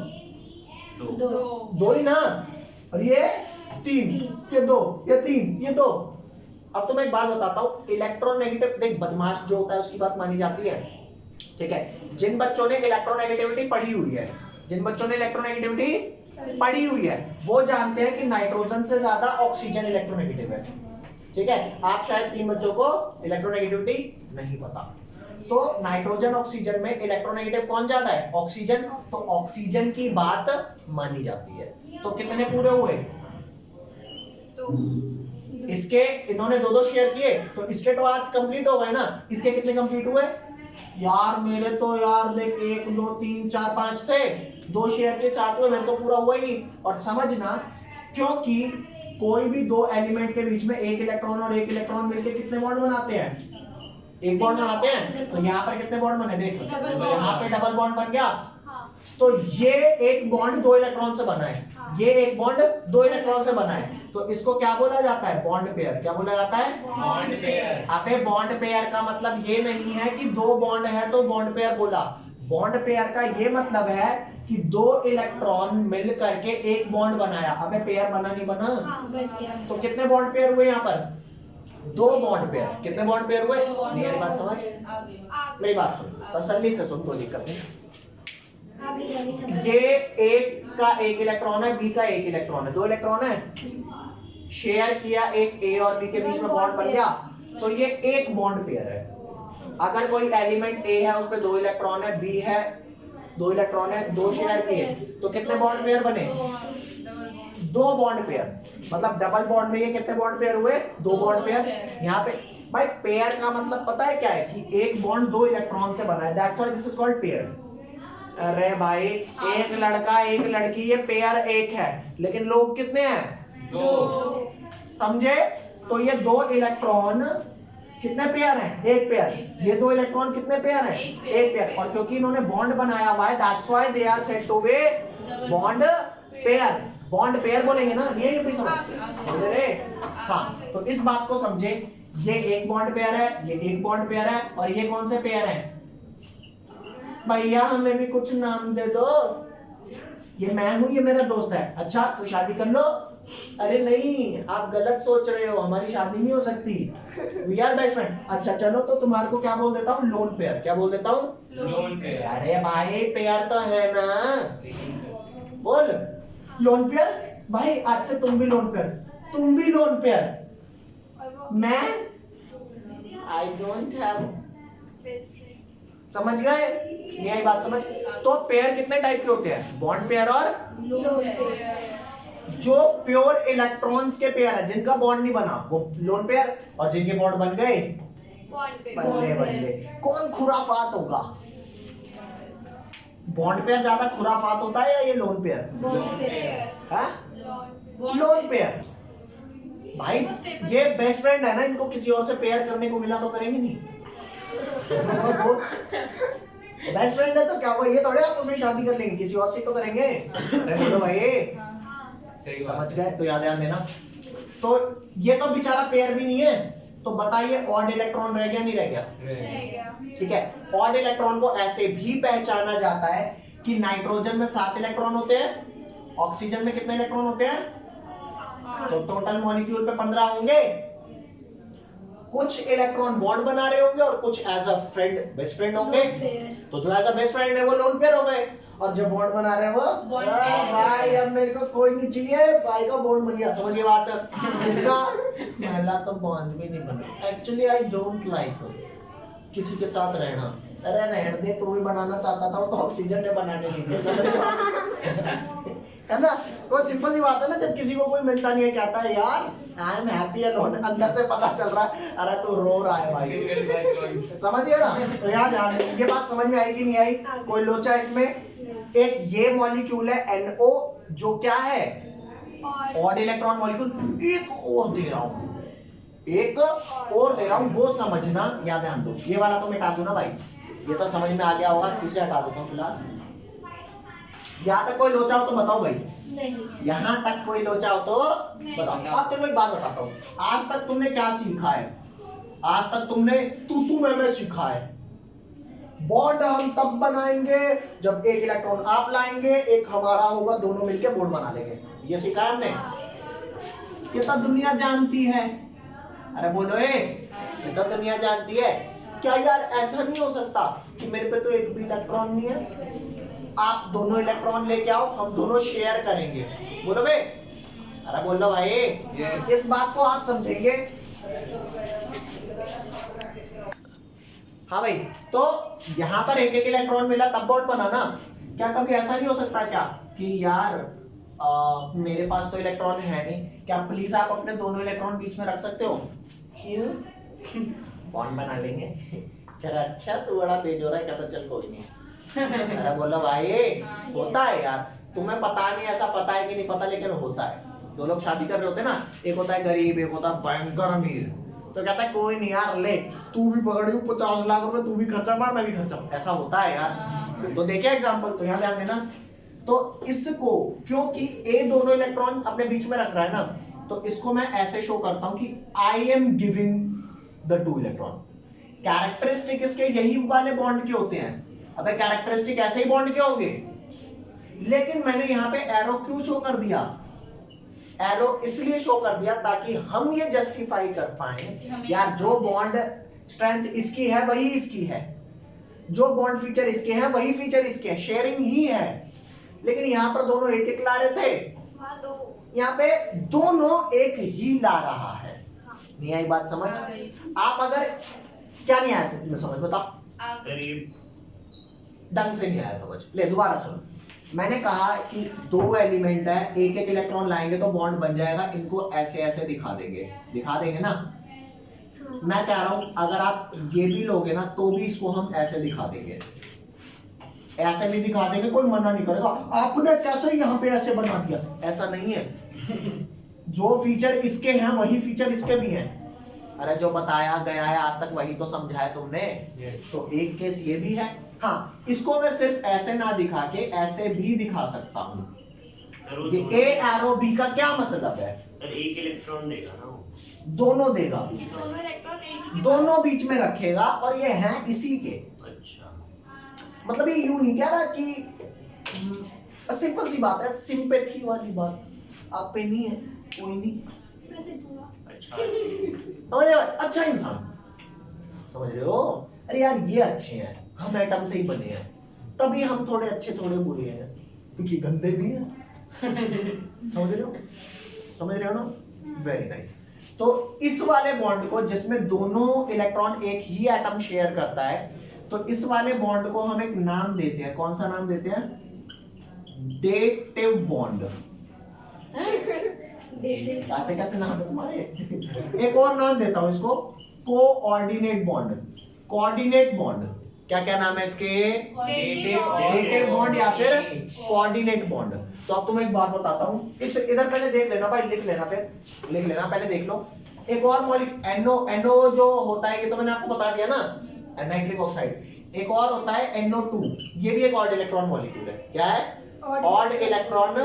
2 ही ना। और ये 3, ये 2, ये 3, ये 2। अब तो मैं एक बात बताता हूँ, इलेक्ट्रोनेगेटिव, देख बदमाश जो होता है उसकी बात मानी जाती है, ठीक है। जिन बच्चों ने इलेक्ट्रोनेगेटिविटी पढ़ी हुई है, वो जानते हैं कि नाइट्रोजन से ज्यादा ऑक्सीजन इलेक्ट्रोनेगेटिव है, ठीक है। आप शायद 3 बच्चों को इलेक्ट्रोनेगेटिविटी नहीं पता। तो नाइट्रोजन ऑक्सीजन में इलेक्ट्रोनेगेटिव कौन ज्यादा है? ऑक्सीजन। तो ऑक्सीजन की बात मानी जाती है। तो कितने पूरे हुए? इसके इन्होंने 2 शेयर किए, तो इसके तो आज कंप्लीट हो गए ना। इसके कितने कंप्लीट हुए? यार मेरे तो यार देख 1 2 3 4 5 थे, 2 शेयर के 7 हुए, मेरे तो पूरा हुआ ही नहीं। और समझना, क्योंकि कोई भी 2 एलिमेंट के बीच में एक इलेक्ट्रॉन और एक इलेक्ट्रॉन मिलकर कितने बॉन्ड बनाते हैं? एक बॉन्ड बनाते हैं। तो यहाँ पर कितने बॉन्ड बने? देखो यहाँ पे डबल बॉन्ड बन गया। तो ये एक बॉन्ड 2 इलेक्ट्रॉन से बना है, ये एक बॉन्ड 2 इलेक्ट्रॉन से बना है, तो इसको क्या बोला जाता है? Bond pair. क्या बोला जाता है? Bond pair. अबे बॉन्ड पेयर का मतलब ये नहीं है कि 2 बॉन्ड है तो बॉन्ड पेयर बोला। बॉन्ड पेयर का ये मतलब है कि 2 इलेक्ट्रॉन मिल करके एक बॉन्ड बनाया। अबे पेयर बना नहीं बना? तो कितने बॉन्ड पेयर हुए यहाँ पर? 2 बॉन्ड पेयर। कितने बॉन्ड पेयर हुए? मेरी बात समझ, मेरी बात सुन, तसल्ली से सुन, कोई दिक्कत नहीं। ये एक का एक इलेक्ट्रॉन है, बी का एक इलेक्ट्रॉन है, 2 इलेक्ट्रॉन है। शेयर किया, एक ए और बी के बीच में बॉन्ड बन गया, तो ये एक बॉन्ड पेयर है। अगर कोई एलिमेंट ए है, उस पे 2 इलेक्ट्रॉन है, बी है 2 इलेक्ट्रॉन है, 2 शेयर किए, तो कितने बॉन्ड पेयर बने? 2 बॉन्ड पेयर। मतलब डबल बॉन्ड में ये कितने बॉन्ड पेयर हुए? 2 बॉन्ड पेयर। यहाँ पे भाई पेयर का मतलब पता है क्या है? कि एक बॉन्ड 2 इलेक्ट्रॉन से बना है, that's why this is called pair. अरे भाई एक लड़का एक लड़की, ये पेयर एक है, लेकिन लोग कितने हैं? 2। समझे? तो ये 2 इलेक्ट्रॉन कितने पेयर हैं? एक पेयर। ये 2 इलेक्ट्रॉन कितने पेयर हैं? एक पेयर। और क्योंकि इन्होंने बॉन्ड बनाया हुआ है, that's why they are said to be bond pair. Bond pair बोलेंगे ना, ये भी समझ रे? हाँ, तो इस बात को समझे, ये एक बॉन्ड पेयर है, ये एक बॉन्ड पेयर है, और ये कौन से पेयर है? भैया हमें भी कुछ नाम दे दो। ये मैं हूं, ये मेरा दोस्त है। अच्छा तो शादी कर लो। अरे नहीं, आप गलत सोच रहे हो, हमारी शादी नहीं हो सकती, वी आर बेस्ट फ्रेंड। अच्छा चलो, तो तुम्हारे को क्या बोल देता हूँ? Lone pair. क्या बोल देता हूँ? Lone pair. अरे भाई पेयर तो है ना, बोल लोन पेयर। भाई आज से तुम भी लोन पेयर, तुम भी लोन पेयर। और वो मैं I don't have. Best friend. समझ गए? ये आई बात समझ? तो पेयर कितने टाइप के होते हैं? बॉन्ड पेयर और लोन पेयर। जो प्योर इलेक्ट्रॉन्स के पेयर है, जिनका बॉन्ड नहीं बना, वो लोन पेयर, और जिनके बॉन्ड बन गए, बॉन्ड पेयर। बल्ले बल्ले। कौन खुराफात होगा? बॉन्ड पेयर ज्यादा खुराफात होता है या ये लोन पेयर? Bond pair. हाँ? लोन। Lone pair. भाई ये बेस्ट फ्रेंड है ना, इनको किसी और से पेयर करने को मिला तो करेंगे नहीं। बेस्ट फ्रेंड है तो क्या हुआ? ये थोड़े आप अपनी शादी कर लेंगे, किसी और से तो करेंगे। अरे बोलो भाई, सही बात। समझ गए? तो याद ध्यान देना। तो ये तो बेचारा पेयर भी नहीं है, तो बताइए ऑड इलेक्ट्रॉन रह गया नहीं रह गया? रह गया। ठीक है, ऑड इलेक्ट्रॉन को ऐसे भी पहचाना जाता है कि नाइट्रोजन में 7 इलेक्ट्रॉन होते हैं, ऑक्सीजन में कितने इलेक्ट्रॉन होते हैं? तो टोटल मॉलिक्यूल पे 15 होंगे। कुछ इलेक्ट्रॉन बॉन्ड बना रहे होंगे और कुछ as a friend, best friend होंगे। Lone pair. तो जो एज अ बेस्ट फ्रेंड है वो लोन पेयर हो गए, और जो बॉन्ड बना रहे हैं वो Bond pair। भाई अब मेरे को कोई नहीं चाहिए, भाई का बॉन्ड बन गया। समझिए बात? इसका पहला तो बॉन्ड भी नहीं बना। एक्चुअली आई डोंट लाइक किसी के साथ रहना। अरे रहने दे, तू भी बनाना चाहता था, वो तो ऑक्सीजन ने बनाने नहीं दिया। समझ रहे हो? है ना? वो सिंपल सी बात है ना, जब किसी को कोई मिलता नहीं है, कहता है यार आई एम हैप्पी अलोन, अंदर से पता चल रहा है अरे तू रो रहा है भाई। Single by choice. समझिए ना? तो यहाँ ध्यान दें, ये बात समझ में आई कि नहीं आई? कोई लोचा इसमें? एक ये मॉलिक्यूल है NO, जो क्या है? और ऑड इलेक्ट्रॉन मॉलिक्यूल। एक और दे रहा हूं, एक और दे रहा हूं, वो समझना। या ध्यान दो, ये वाला तो मिटा दो ना भाई, ये तो समझ में आ गया होगा, इसे हटा देता हूं फिलहाल। यहाँ तक कोई लोचा हो तो बताओ भाई। नहीं। यहाँ तक कोई लोचा हो तो बताओ। अब तेरे को एक बात बताता हूँ, आज तक तुमने क्या सीखा है? आज तक तुमने तू मैं सीखा है। बॉन्ड हम तब बनाएंगे जब एक इलेक्ट्रॉन आप लाएंगे, एक हमारा होगा, दोनों मिलके बॉन्ड बना लेंगे। ये सीखा है हमने, ये तो दुनिया जानती है। अरे बोलो ये तो दुनिया जानती है। क्या यार ऐसा नहीं हो सकता कि मेरे पे तो एक भी इलेक्ट्रॉन नहीं है, आप दोनों इलेक्ट्रॉन लेके आओ, हम दोनों शेयर करेंगे? बोलो बे, अरे बोलो भाई। Yes। इस बात को आप समझेंगे। हाँ भाई, तो यहाँ पर एक एक इलेक्ट्रॉन मिला तब बॉन्ड बना ना। क्या कभी ऐसा नहीं हो सकता क्या कि यार मेरे पास तो इलेक्ट्रॉन है नहीं, क्या प्लीज आप अपने दोनों इलेक्ट्रॉन बीच में रख सकते हो? क्यों? बॉन्ड बना लेंगे। कह रहा अच्छा तू बड़ा तेज हो रहा है, कहता चल कोई नहीं। अरे बोलो भाई, होता है यार, तुम्हें पता नहीं, ऐसा पता है कि नहीं पता, लेकिन होता है। दो लोग शादी कर रहे होते ना, एक होता है गरीब, एक होता है भयंकर अमीर, तो कहता है कोई नहीं यार, ले तू भी पकड़ 50 लाख रुपए, तू भी खर्चा मार, मैं भी खर्चा मार। ऐसा होता है यार। तो देखिए एग्जांपल, तो यहाँ ध्यान देना। तो इसको क्योंकि ए दोनों इलेक्ट्रॉन अपने बीच में रख रहा है ना, तो इसको मैं ऐसे शो करता हूं कि I am giving the 2 electron. Characteristic इसके यही वाले बॉन्ड के होते हैं। अबे कैरेक्टरिस्टिक ऐसे ही बॉन्ड के होंगे, लेकिन मैंने यहाँ पे एरो क्यों शो कर दिया? एरो इसलिए शो कर दिया ताकि हम ये जस्टिफाई कर पाए यार, जो बॉन्ड स्ट्रेंथ इसकी है वही इसकी है, जो बॉन्ड फीचर इसके हैं वही फीचर इसके हैं, शेयरिंग ही है। लेकिन यहाँ पर दोनों एक एक ला रहे थे, वहाँ दो यहाँ पे दोनों एक ही ला रहा है। नहीं आई बात समझ? आप अगर क्या नहीं आया समझ बताओ? सर ये ढंग से नहीं आया समझ। ले दोबारा सुनो, मैंने कहा कि दो एलिमेंट है, एक एक इलेक्ट्रॉन लाएंगे तो बॉन्ड बन जाएगा, इनको ऐसे ऐसे दिखा देंगे ना। मैं कह रहा हूं अगर आप ये भी लोगे ना तो भी इसको हम ऐसे दिखा देंगे, ऐसे भी दिखा देंगे, कोई मना नहीं करेगा आपने कैसे यहाँ पे ऐसे बना दिया, ऐसा नहीं है। जो फीचर इसके हैं वही फीचर इसके भी हैं। अरे जो बताया गया है आज तक वही तो समझाया तुमने। Yes. तो एक केस ये भी है। हाँ, इसको मैं सिर्फ ऐसे ना दिखा के ऐसे भी दिखा सकता हूँ। सर वो ये ए एरो बी का क्या मतलब है? सर एक इलेक्ट्रॉन देगा ना वो। दोनों देगा, दोनों इलेक्ट्रॉन एक ही दोनों बीच में रखेगा और ये हैं इसी के। अच्छा मतलब ये यूं नहीं कह रहा कि सिंपल सी बात है, सिंपैथी वाली बात आप पे नहीं है, कोई नहीं। मैं दे दूंगा। अच्छा समझ रहे हो? अच्छा इंसान, समझ रहे हो? अरे यार ये अच्छे हैं, हम एटम से ही बने हैं, तभी हम थोड़े अच्छे थोड़े बुरे हैं, क्योंकि गंदे भी हैं। समझ रहे हो? समझ रहे हो ना? Very nice. तो इस वाले बॉन्ड को जिसमें दोनों इलेक्ट्रॉन एक ही एटम शेयर करता है, तो इस वाले बॉन्ड को हम एक नाम देते हैं। कौन सा नाम देते हैं? Dative bond. कैसे कैसे नाम है तुम्हारे? एक और नाम देता हूं इसको, कोऑर्डिनेट बॉन्ड। कोऑर्डिनेट बॉन्ड क्या क्या नाम है इसके? डेटिव बॉन्ड या फिर कोऑर्डिनेट बॉन्ड। तो अब तुम्हें एक बात बताता हूँ, इस इधर पहले देख लेना भाई, लिख लेना, फिर लिख लेना, पहले देख लो। एक और मॉलिक्यूल NO जो होता है, ये तो मैंने आपको बता दिया ना, नाइट्रिक ऑक्साइड। एक और होता है NO2, ये भी एक ऑड इलेक्ट्रॉन मॉलिक्यूल है। क्या है? Odd electron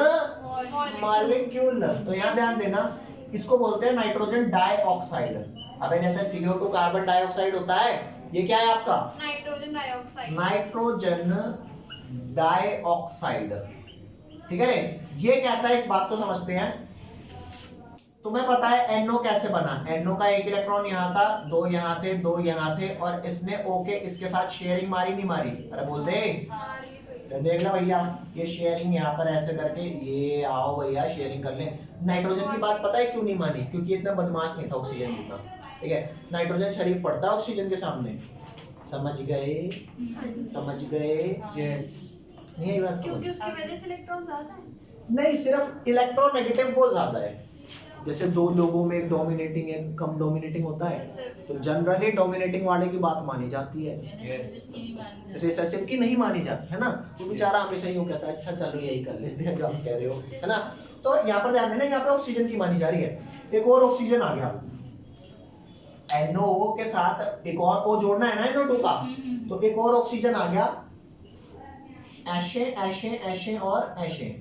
molecule. तो यहाँ ध्यान देना, इसको बोलते हैं नाइट्रोजन डाइऑक्साइड। अब जैसे CO2 कार्बन डाइऑक्साइड होता है, ये क्या है आपका? Nitrogen dioxide. Nitrogen dioxide. ठीक है रे? ये कैसा है इस बात को समझते हैं। तुम्हें पता है NO कैसे बना? NO का एक इलेक्ट्रॉन यहाँ था, दो यहाँ थे, दो यहाँ थे, और इसने O के इसके साथ शेयरिंग मारी नहीं मारी? अरे बोल दे। देख लो भैया, ये शेयरिंग यहाँ पर ऐसे करके, ये आओ भैया शेयरिंग कर ले। नाइट्रोजन की बात पता है क्यों नहीं मानी? क्योंकि इतना बदमाश नहीं था ऑक्सीजन जितना। ठीक है, नाइट्रोजन शरीफ पड़ता है ऑक्सीजन के सामने। समझ गए? समझ गए? यस। नहीं आई बात समझ? क्योंकि उसकी वैलेंस इलेक्ट्रॉन ज्यादा है। नहीं, सिर्फ इलेक्ट्रॉन नेगेटिव वो ज्यादा है। जैसे दो लोगों में डोमिनेटिंग है, कम डोमिनेटिंग होता है, तो जनरली डोमिनेटिंग वाले की बात मानी जाती है, रिसेसिव की नहीं मानी जाती है ना। तो बेचारा हमेशा यूं कहता है अच्छा चलो यही कर लेते हैं जो आप कह रहे हो, है ना। तो यहाँ पर ध्यान देना, यहाँ पे ऑक्सीजन की मानी जा रही है। एक और ऑक्सीजन आ गया, NO के साथ एक और O जोड़ना है ना NO2 का, तो एक और ऑक्सीजन आ गया, ऐसे ऐसे ऐसे और ऐसे।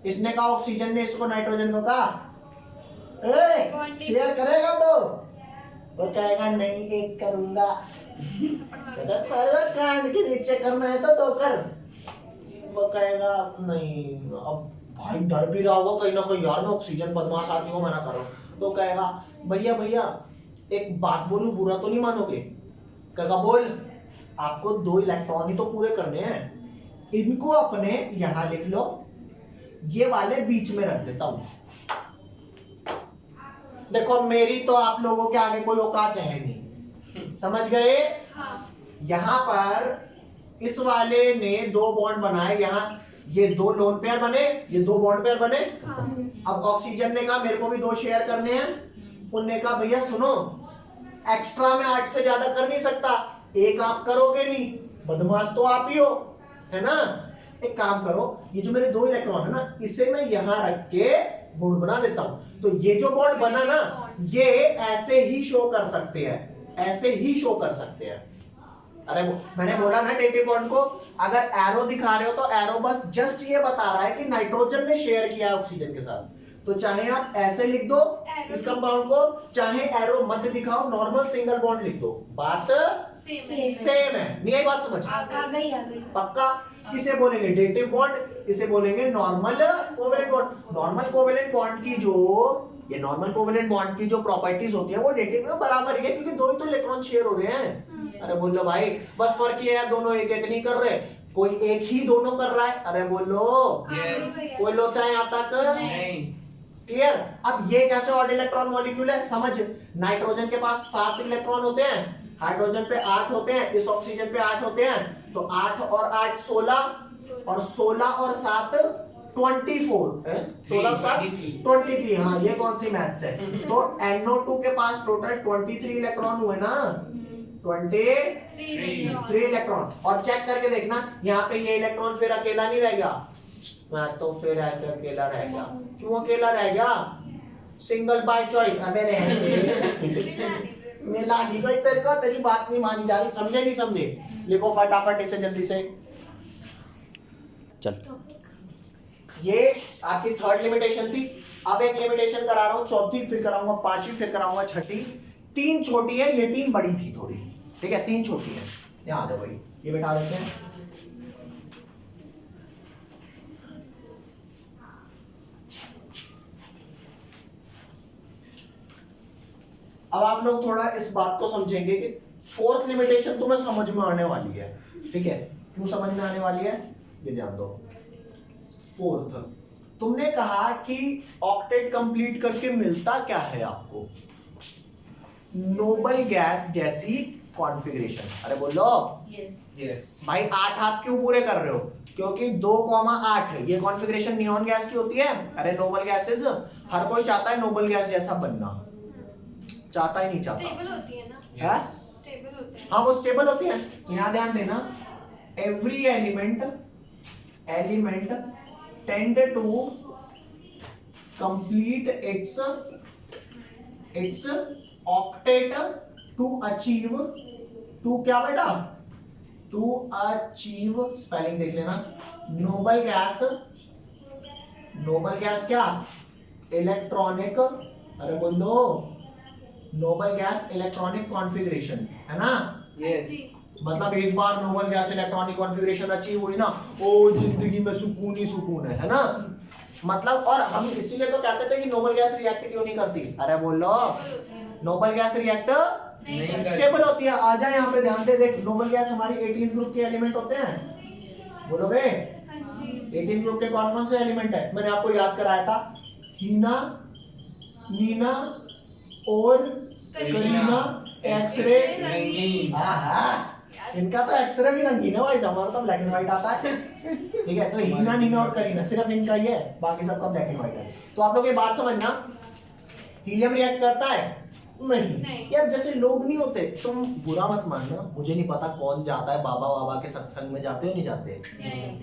इसने कहा, ऑक्सीजन ने इसको नाइट्रोजन को कहा शेयर करेगा, तो वो कहेगा नहीं एक करूंगा। कांड के नीचे करना है तो दो कर। वो कहेगा नहीं, अब भाई डर भी रहा होगा कहीं ना कहीं, यार मैं ऑक्सीजन बदमाश आदमी को मना कर रहा हूँ। तो कहेगा भैया भैया एक बात बोलूं, बुरा तो नहीं मानोगे? कहेगा बोल। आपको दो इलेक्ट्रॉन ही तो पूरे करने हैं, इनको अपने यहां लिख लो, ये वाले बीच में रख देता हूं। देखो मेरी तो आप लोगों के आगे कोई औकात है नहीं, समझ गए? हाँ। यहां पर इस वाले ने दो बॉन्ड बनाए, यहाँ ये दो लोन पेयर बने, ये दो बॉन्ड पेयर बने। हाँ। अब ऑक्सीजन ने कहा मेरे को भी दो शेयर करने हैं, उनने कहा भैया सुनो, एक्स्ट्रा में 8 से ज्यादा कर नहीं सकता, एक आप करोगे नहीं, बदमाश तो आप ही हो, है ना। एक काम करो, ये जो मेरे दो इलेक्ट्रॉन है ना, इसे मैं यहां रख के बॉन्ड बना देता हूं। तो ये जो बॉन्ड बना ना, ये ऐसे ही शो कर सकते हैं, ऐसे ही शो कर सकते हैं। अरे मैंने बोला ना डेटिव बॉन्ड को अगर एरो दिखा रहे हो तो एरो बस जस्ट ये बता रहा है कि नाइट्रोजन ने शेयर किया है ऑक्सीजन के साथ। तो चाहे आप ऐसे लिख दो इस कंपाउंड को, चाहे एरो मत दिखाओ, नॉर्मल सिंगल बॉन्ड लिख दो, बात सेम है। नहीं आई बात समझ? आ गई। पक्का? इसे बोलेंगे डेटिव बॉन्ड, इसे बोलेंगे normal covalent bond. Normal covalent bond की जो ये नॉर्मल कोवेलेंट बॉन्ड की जो प्रॉपर्टीज होती है वो डेटिव में बराबर ही है, क्योंकि दो ही तो इलेक्ट्रॉन शेयर हो रहे हैं। अरे बोलो भाई, बस फर्क ये है दोनों एक एक नहीं कर रहे, कोई एक ही दोनों कर रहा है। अरे बोलो, यस। कोई लोचा यहाँ तक नहीं। क्लियर। अब ये कैसे ऑड इलेक्ट्रॉन मॉलिक्यूल है समझ। नाइट्रोजन के पास 7 इलेक्ट्रॉन होते हैं, हाइड्रोजन पे 8 होते हैं, इस ऑक्सीजन पे 8 होते हैं, तो 8 और 8 16 और 16 और 7 24 है, 16 और 7 23। हाँ ये कौन सी मैथ्स है। तो NO2 के पास टोटल 23 इलेक्ट्रॉन हुए ना, 23 इलेक्ट्रॉन। और चेक करके देखना यहाँ पे ये इलेक्ट्रॉन फिर अकेला नहीं रह गया, तो फिर ऐसे अकेला रह गया। क्यों अकेला रह गया? Single by choice. अबे मिला नहीं कोई तेरे को, तेरी बात नहीं मानी जा रही, समझे नहीं समझे। लिखो फटाफट इसे जल्दी से। चल ये आपकी थर्ड लिमिटेशन थी। अब एक लिमिटेशन करा रहा हूं, चौथी फिर कराऊंगा, पांचवी फिर कराऊंगा, छठी। 3 छोटी है, ये 3 बड़ी थी थोड़ी, ठीक है 3 छोटी है। यहाँ आ जाओ भाई, ये बैठा देते हैं। अब आप लोग थोड़ा इस बात को समझेंगे कि फोर्थ लिमिटेशन तुम्हें समझ में आने वाली है, ठीक है। क्यों समझ में आने वाली है ये ध्यान दो। फोर्थ, तुमने कहा कि ऑक्टेट कंप्लीट करके मिलता क्या है आपको? नोबल गैस जैसी कॉन्फ़िगरेशन। अरे बोलो यस भाई 8 आप क्यों पूरे कर रहे हो? क्योंकि 2,8 ये कॉन्फ़िगरेशन नियॉन गैस की होती है। अरे नोबल गैसेस हर कोई चाहता है नोबल गैस जैसा बनना, चाहता ही नहीं चाहता। स्टेबल होती है ना, है? स्टेबल होते हैं। हाँ वो स्टेबल होती है। तो यहाँ ध्यान देना, every element tend to complete its octet to achieve, to क्या बेटा? टू अचीव, स्पेलिंग देख लेना। नोबल गैस क्या? इलेक्ट्रॉनिक, अरे बोलो नोबल गैस इलेक्ट्रॉनिक कॉन्फ़िगरेशन, है ना? यस मतलब एक बार noble gas electronic configuration achieve हुई ना, ओ जिंदगी में सुकून ही सुकून है ना? मतलब और हम इसीलिए तो कहते थे कि नोबल गैस रिएक्ट क्यों नहीं करती। अरे बोलो नोबल गैस रिएक्ट नहीं करती। स्टेबल होती है। आ जाए यहाँ पे ध्यान से देख, नोबल गैस हमारी 18 ग्रुप के एलिमेंट होते हैं। बोलो बे 18 ग्रुप के कौन कौन से एलिमेंट है? मैंने आपको याद कराया था, हीना, नीना और करीना, एक्सरे, रंगीन। इनका तो एक्सरे भी रंगीन है भाई, हमारा तो ब्लैक एंड व्हाइट आता है। ठीक है, तो हीना, नीना और करीना सिर्फ इनका ही है, बाकी सबका ब्लैक एंड व्हाइट है। तो आप लोग ये बात समझना, हीलियम रिएक्ट करता है? नहीं यार, जैसे लोग नहीं होते, तुम बुरा मत मानना, मुझे नहीं पता कौन जाता है बाबा के सत्संग में, जाते हो नहीं जाते?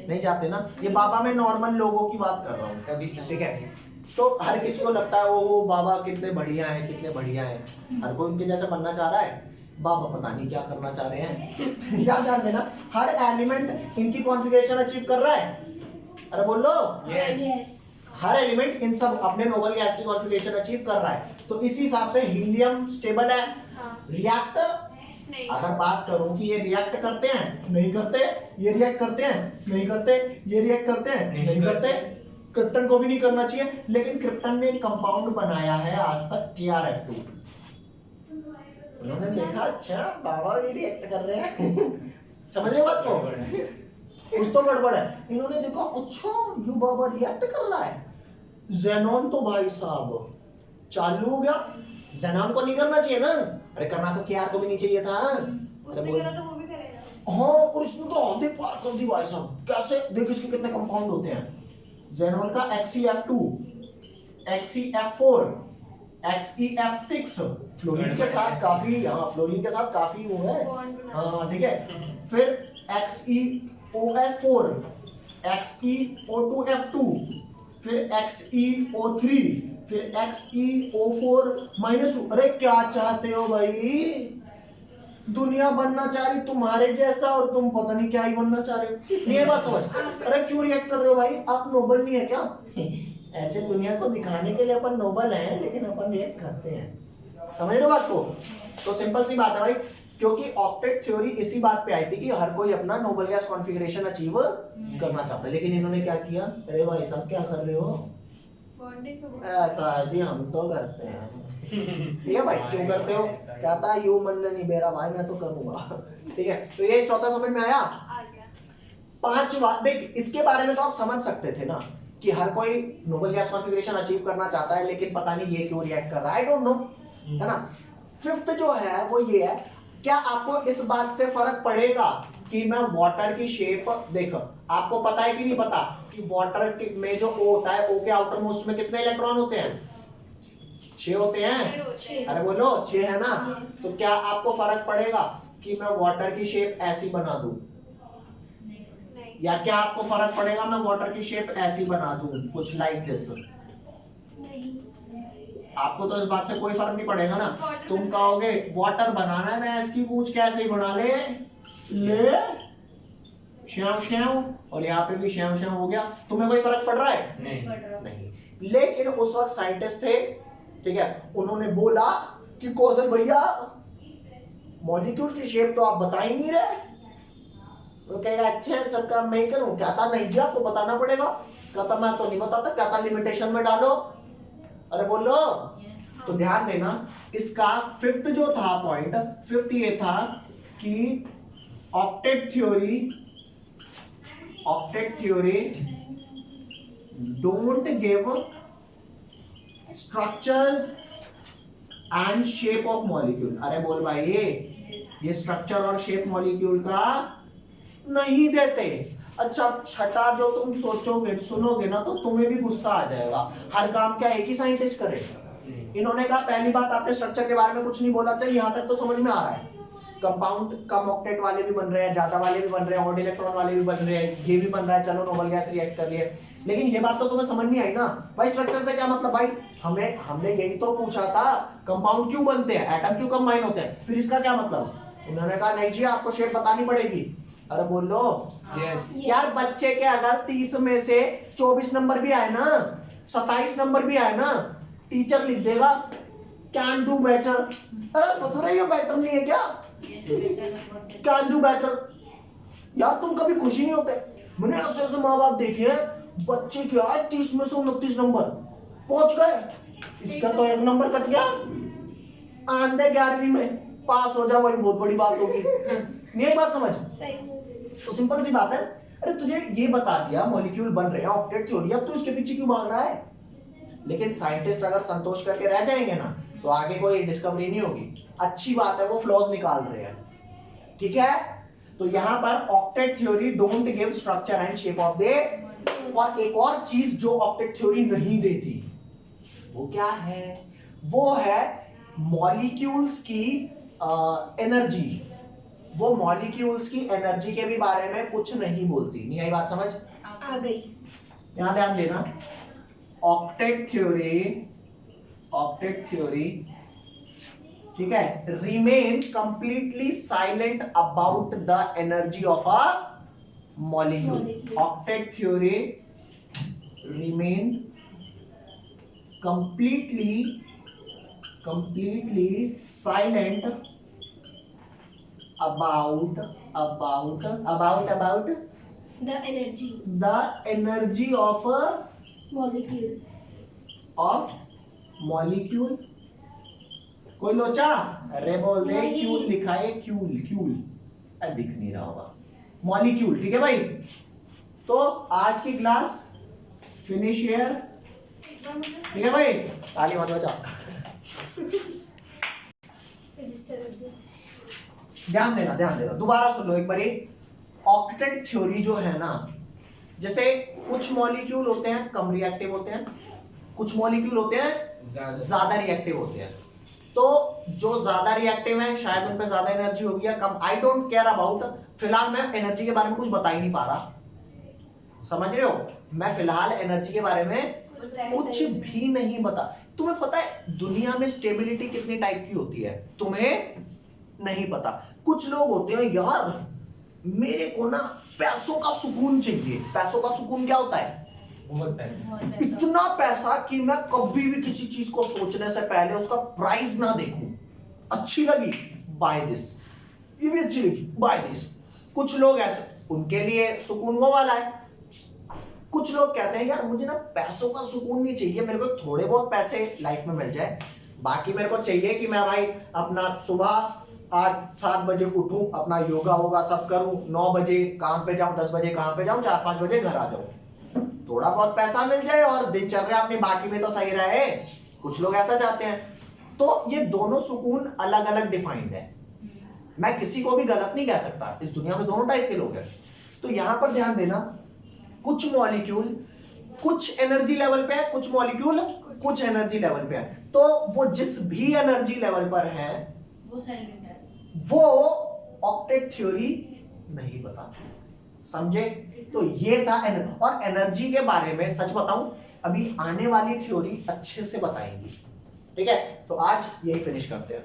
नहीं जाते ना। ये बाबा मैं नॉर्मल लोगों की बात कर रहा हूँ, कभी ठीक है। तो हर किसी को लगता है वो बाबा कितने बढ़िया हैं, कितने बढ़िया हैं, हर कोई उनके जैसे बनना चाह रहा है। बाबा पता नहीं क्या करना चाह रहे हैं। याद ध्यान देना, हर एलिमेंट इनकी कॉन्फ़िगरेशन अचीव कर रहा है। अरे बोलो यस हर एलिमेंट इन सब अपने नोबल गैस की कॉन्फ़िगरेशन अचीव कर रहा है। तो इसी हिसाब से हीलियम स्टेबल है। रिएक्ट, अगर बात करूं कि ये रिएक्ट करते हैं, नहीं करते, ये रिएक्ट करते हैं, नहीं करते, ये रिएक्ट करते हैं, नहीं करते, क्रिप्टन को भी नहीं करना चाहिए, लेकिन क्रिप्टन ने एक कंपाउंड बनाया है आज तक KrF2। उन्होंने देखा अच्छा बाबा भी रिएक्ट कर रहे हैं। समझ रहे बात को? कुछ तो गड़बड़ है। इन्होंने देखा अच्छा यू बाबा रिएक्ट कर रहा है, ज़ेनॉन तो भाई साहब चालू हो गया। ज़ेनॉन को नहीं करना चाहिए ना, अरे करना तो Kr को भी नहीं चाहिए था। उसने करा तो वो भी करेगा। हाँ, और इसमें तो हदें पार कर दी भाई साहब। कैसे? देख इसके कितने कंपाउंड होते हैं। ज़ेनॉन का XeF2, XeF4, XeF6, फ्लोरीन के साथ काफी, हाँ फ्लोरीन के साथ काफी वो है, हाँ ठीक है। फिर XeOF4, XeO2F2, फिर XeO3, फिर XeO4-2। अरे क्या चाहते हो भाई? दुनिया बनना चाह रही तुम्हारे जैसा, और तुम पता नहीं क्या ही बनना चाह रहे हो। ये बात समझ। अरे क्यों रिएक्ट कर रहे हो भाई? आप नोबल नहीं है क्या? ऐसे दुनिया को दिखाने के लिए अपन नोबल हैं, लेकिन अपन रिएक्ट करते हैं। समझ रहे हो बात को? तो सिंपल सी बात है भाई, क्योंकि ऑक्टेट थ्योरी इसी बात पे आई थी कि हर कोई अपना नोबल गैस कॉन्फ़िगरेशन अचीव करना चाहता है, लेकिन इन्होंने क्या किया? अरे भाई साहब क्या कर रहे हो? ऐसा है जी, हम तो करते हैं। ठीक है भाई, क्यों करते हो? कहता है यू मन नहीं बेरा भाई, मैं तो करूंगा। ठीक है, तो ये चौथा समझ में आया। आ गया। पांचवा देख, इसके बारे में तो आप समझ सकते थे ना कि हर कोई नोबल गैस कॉन्फ़िगरेशन अचीव करना चाहता है, लेकिन पता नहीं ये क्यों रिएक्ट कर रहा है, आई डोंट नो, है ना। फिफ्थ जो है वो ये है, क्या आपको इस बात से फर्क पड़ेगा कि मैं वाटर की शेप, देखो आपको पता है कि नहीं पता कि वाटर में जो O होता है, O के आउटर मोस्ट में कितने इलेक्ट्रॉन होते हैं? 6 होते हैं। छह। अरे बोलो 6 है ना। Yes. तो क्या आपको फर्क पड़ेगा कि मैं वाटर की शेप ऐसी बना दूं, नहीं। या क्या आपको फर्क पड़ेगा मैं वाटर की शेप ऐसी बना दूं, कुछ लाइक दिस? नहीं। आपको तो इस बात से कोई फर्क नहीं पड़ेगा ना। तुम कहोगे वाटर बनाना है, मैं इसकी पूंछ कैसे ही बना ले श्याम श्याम, और यहाँ पे भी श्याम श्याम हो गया। तुम्हें कोई फर्क पड़ रहा है? नहीं। लेकिन उस वक्त साइंटिस्ट थे, ठीक है, उन्होंने बोला कि कौशल भैया मॉलिक्यूल की शेप तो आप बता ही नहीं रहे। वो कहेगा अच्छा सब काम मैं ही करूं? कहता नहीं जी आपको बताना पड़ेगा। कहता मैं तो नहीं बताता, कहता लिमिटेशन में डालो। अरे बोलो। तो ध्यान देना, इसका फिफ्थ जो था पॉइंट, फिफ्थ ये था कि octet theory don't give structures and shape of molecule. अरे बोल भाई, ये स्ट्रक्चर और शेप मॉलिक्यूल का नहीं देते। अच्छा, छठा जो तुम सोचोगे सुनोगे ना तो तुम्हें भी गुस्सा आ जाएगा। हर काम क्या एक ही साइंटिस्ट करे? इन्होंने कहा पहली बात आपने स्ट्रक्चर के बारे में कुछ नहीं बोला। चल यहाँ तक तो समझ में आ रहा है, कंपाउंड कम ऑक्टेट वाले भी बन रहे हैं, ज्यादा वाले भी बन रहे हैं, ऑड इलेक्ट्रॉन वाले भी बन रहे हैं, ये भी बन रहा है, चलो नोबल गैस रिएक्ट कर लिए। लेकिन ये बात तो तुम्हें समझ नहीं आई ना भाई, स्ट्रक्चर से क्या मतलब? भाई हमने यही तो पूछा था, कंपाउंड क्यों बनते हैं, एटम क्यों कंबाइन होते हैं, फिर इसका क्या मतलब? उन्होंने कहा नहीं जी आपको शेप बतानी पड़ेगी। अरे बोलो यार, बच्चे के अगर 30 में से 24 नंबर भी आए ना, 27 नंबर भी आए ना, टीचर लिख देगा कैन डू बेटर। अरे ससुरे ये बेटर नहीं है क्या? Can do better. यार तुम कभी खुशी नहीं होते? मैंने ऐसे ऐसे माँ बाप देखे हैं, बच्चे के आज 30 में से 29 नंबर पहुंच गए, इसका तो 1 नंबर कट गया, आंधे 11वीं में पास हो जाए वही बहुत बड़ी बात होगी। नहीं एक बात समझ? तो सिंपल सी बात है। अरे तुझे ये बता दिया मॉलिक्यूल बन रहे हैं, ऑक्टेट थ्योरी, अब तू इसके पीछे क्यों भाग रहा है? लेकिन साइंटिस्ट अगर संतोष करके रह जाएंगे ना तो आगे कोई डिस्कवरी नहीं होगी। अच्छी बात है, वो फ्लॉज निकाल रहे हैं, ठीक है। तो यहां पर octet theory don't give structure and shape of they, और एक और चीज जो ऑक्टेट थ्योरी नहीं देती वो क्या है? वो है मॉलिक्यूल्स की एनर्जी। वो मॉलिक्यूल्स की एनर्जी के भी बारे में कुछ नहीं बोलती। नहीं आई बात समझ? आ गई। यहां ध्यान देना, ऑक्टेट थ्योरी ठीक है, remain completely silent about the energy of a molecule. Octet theory remain completely silent about The energy. the energy of a molecule. कोई लोचा? अरे बोल दे नहीं। क्यूल लिखा है, क्यूल दिख नहीं रहा होगा, मॉलिक्यूल, ठीक है भाई। तो आज की क्लास फिनिश हियर, ठीक है भाई, ताली मत बजाओ। ध्यान देना, दोबारा सुन लो एक बारी। ऑक्टेट थ्योरी जो है ना, जैसे कुछ मॉलिक्यूल होते हैं कम रिएक्टिव होते हैं, कुछ मॉलिक्यूल होते हैं ज्यादा रिएक्टिव होते हैं। तो जो ज्यादा रिएक्टिव है शायद उन पे ज्यादा एनर्जी होगी या कम, आई डोंट केयर अबाउट। फिलहाल मैं एनर्जी के बारे में कुछ बता ही नहीं पा रहा, समझ रहे हो? मैं फिलहाल एनर्जी के बारे में कुछ भी नहीं बता। तुम्हें पता है दुनिया में स्टेबिलिटी कितने टाइप की होती है? तुम्हें नहीं पता। कुछ लोग होते हैं यार मेरे को ना पैसों का सुकून चाहिए। पैसों का सुकून क्या होता है? बहुत पैसे, इतना पैसा कि मैं कभी भी किसी चीज को सोचने से पहले उसका प्राइस ना देखूं, अच्छी लगी बाय दिस, ये भी अच्छी लगी बाय दिस। कुछ लोग ऐसे, उनके लिए सुकून वो वाला है। कुछ लोग कहते हैं यार मुझे ना पैसों का सुकून नहीं चाहिए, मेरे को थोड़े बहुत पैसे लाइफ में मिल जाए, बाकी मेरे को चाहिए कि मैं भाई अपना सुबह 8-7 बजे उठूं, अपना योगा होगा सब करूं, 9 बजे काम पे जाऊं, 10 बजे काम पे जाऊं, 4-5 बजे घर आ जाऊं। तो थोड़ा बहुत पैसा मिल जाए और दिनचर्या अपनी बाकी में तो सही रहे, कुछ लोग ऐसा चाहते हैं। तो ये दोनों सुकून अलग अलग डिफाइंड है, मैं किसी को भी गलत नहीं कह सकता, इस दुनिया में दोनों टाइप के लोग हैं। तो यहां पर ध्यान देना, कुछ मॉलिक्यूल कुछ एनर्जी लेवल पे है, कुछ मॉलिक्यूल कुछ एनर्जी लेवल पे है, तो वो जिस भी एनर्जी लेवल पर है वो साइलेंट है, वो ऑक्टेट थ्योरी नहीं बता, समझे? तो ये था और एनर्जी के बारे में सच बताऊं, अभी आने वाली थ्योरी अच्छे से बताएंगी, ठीक है? तो आज यही फिनिश करते हैं।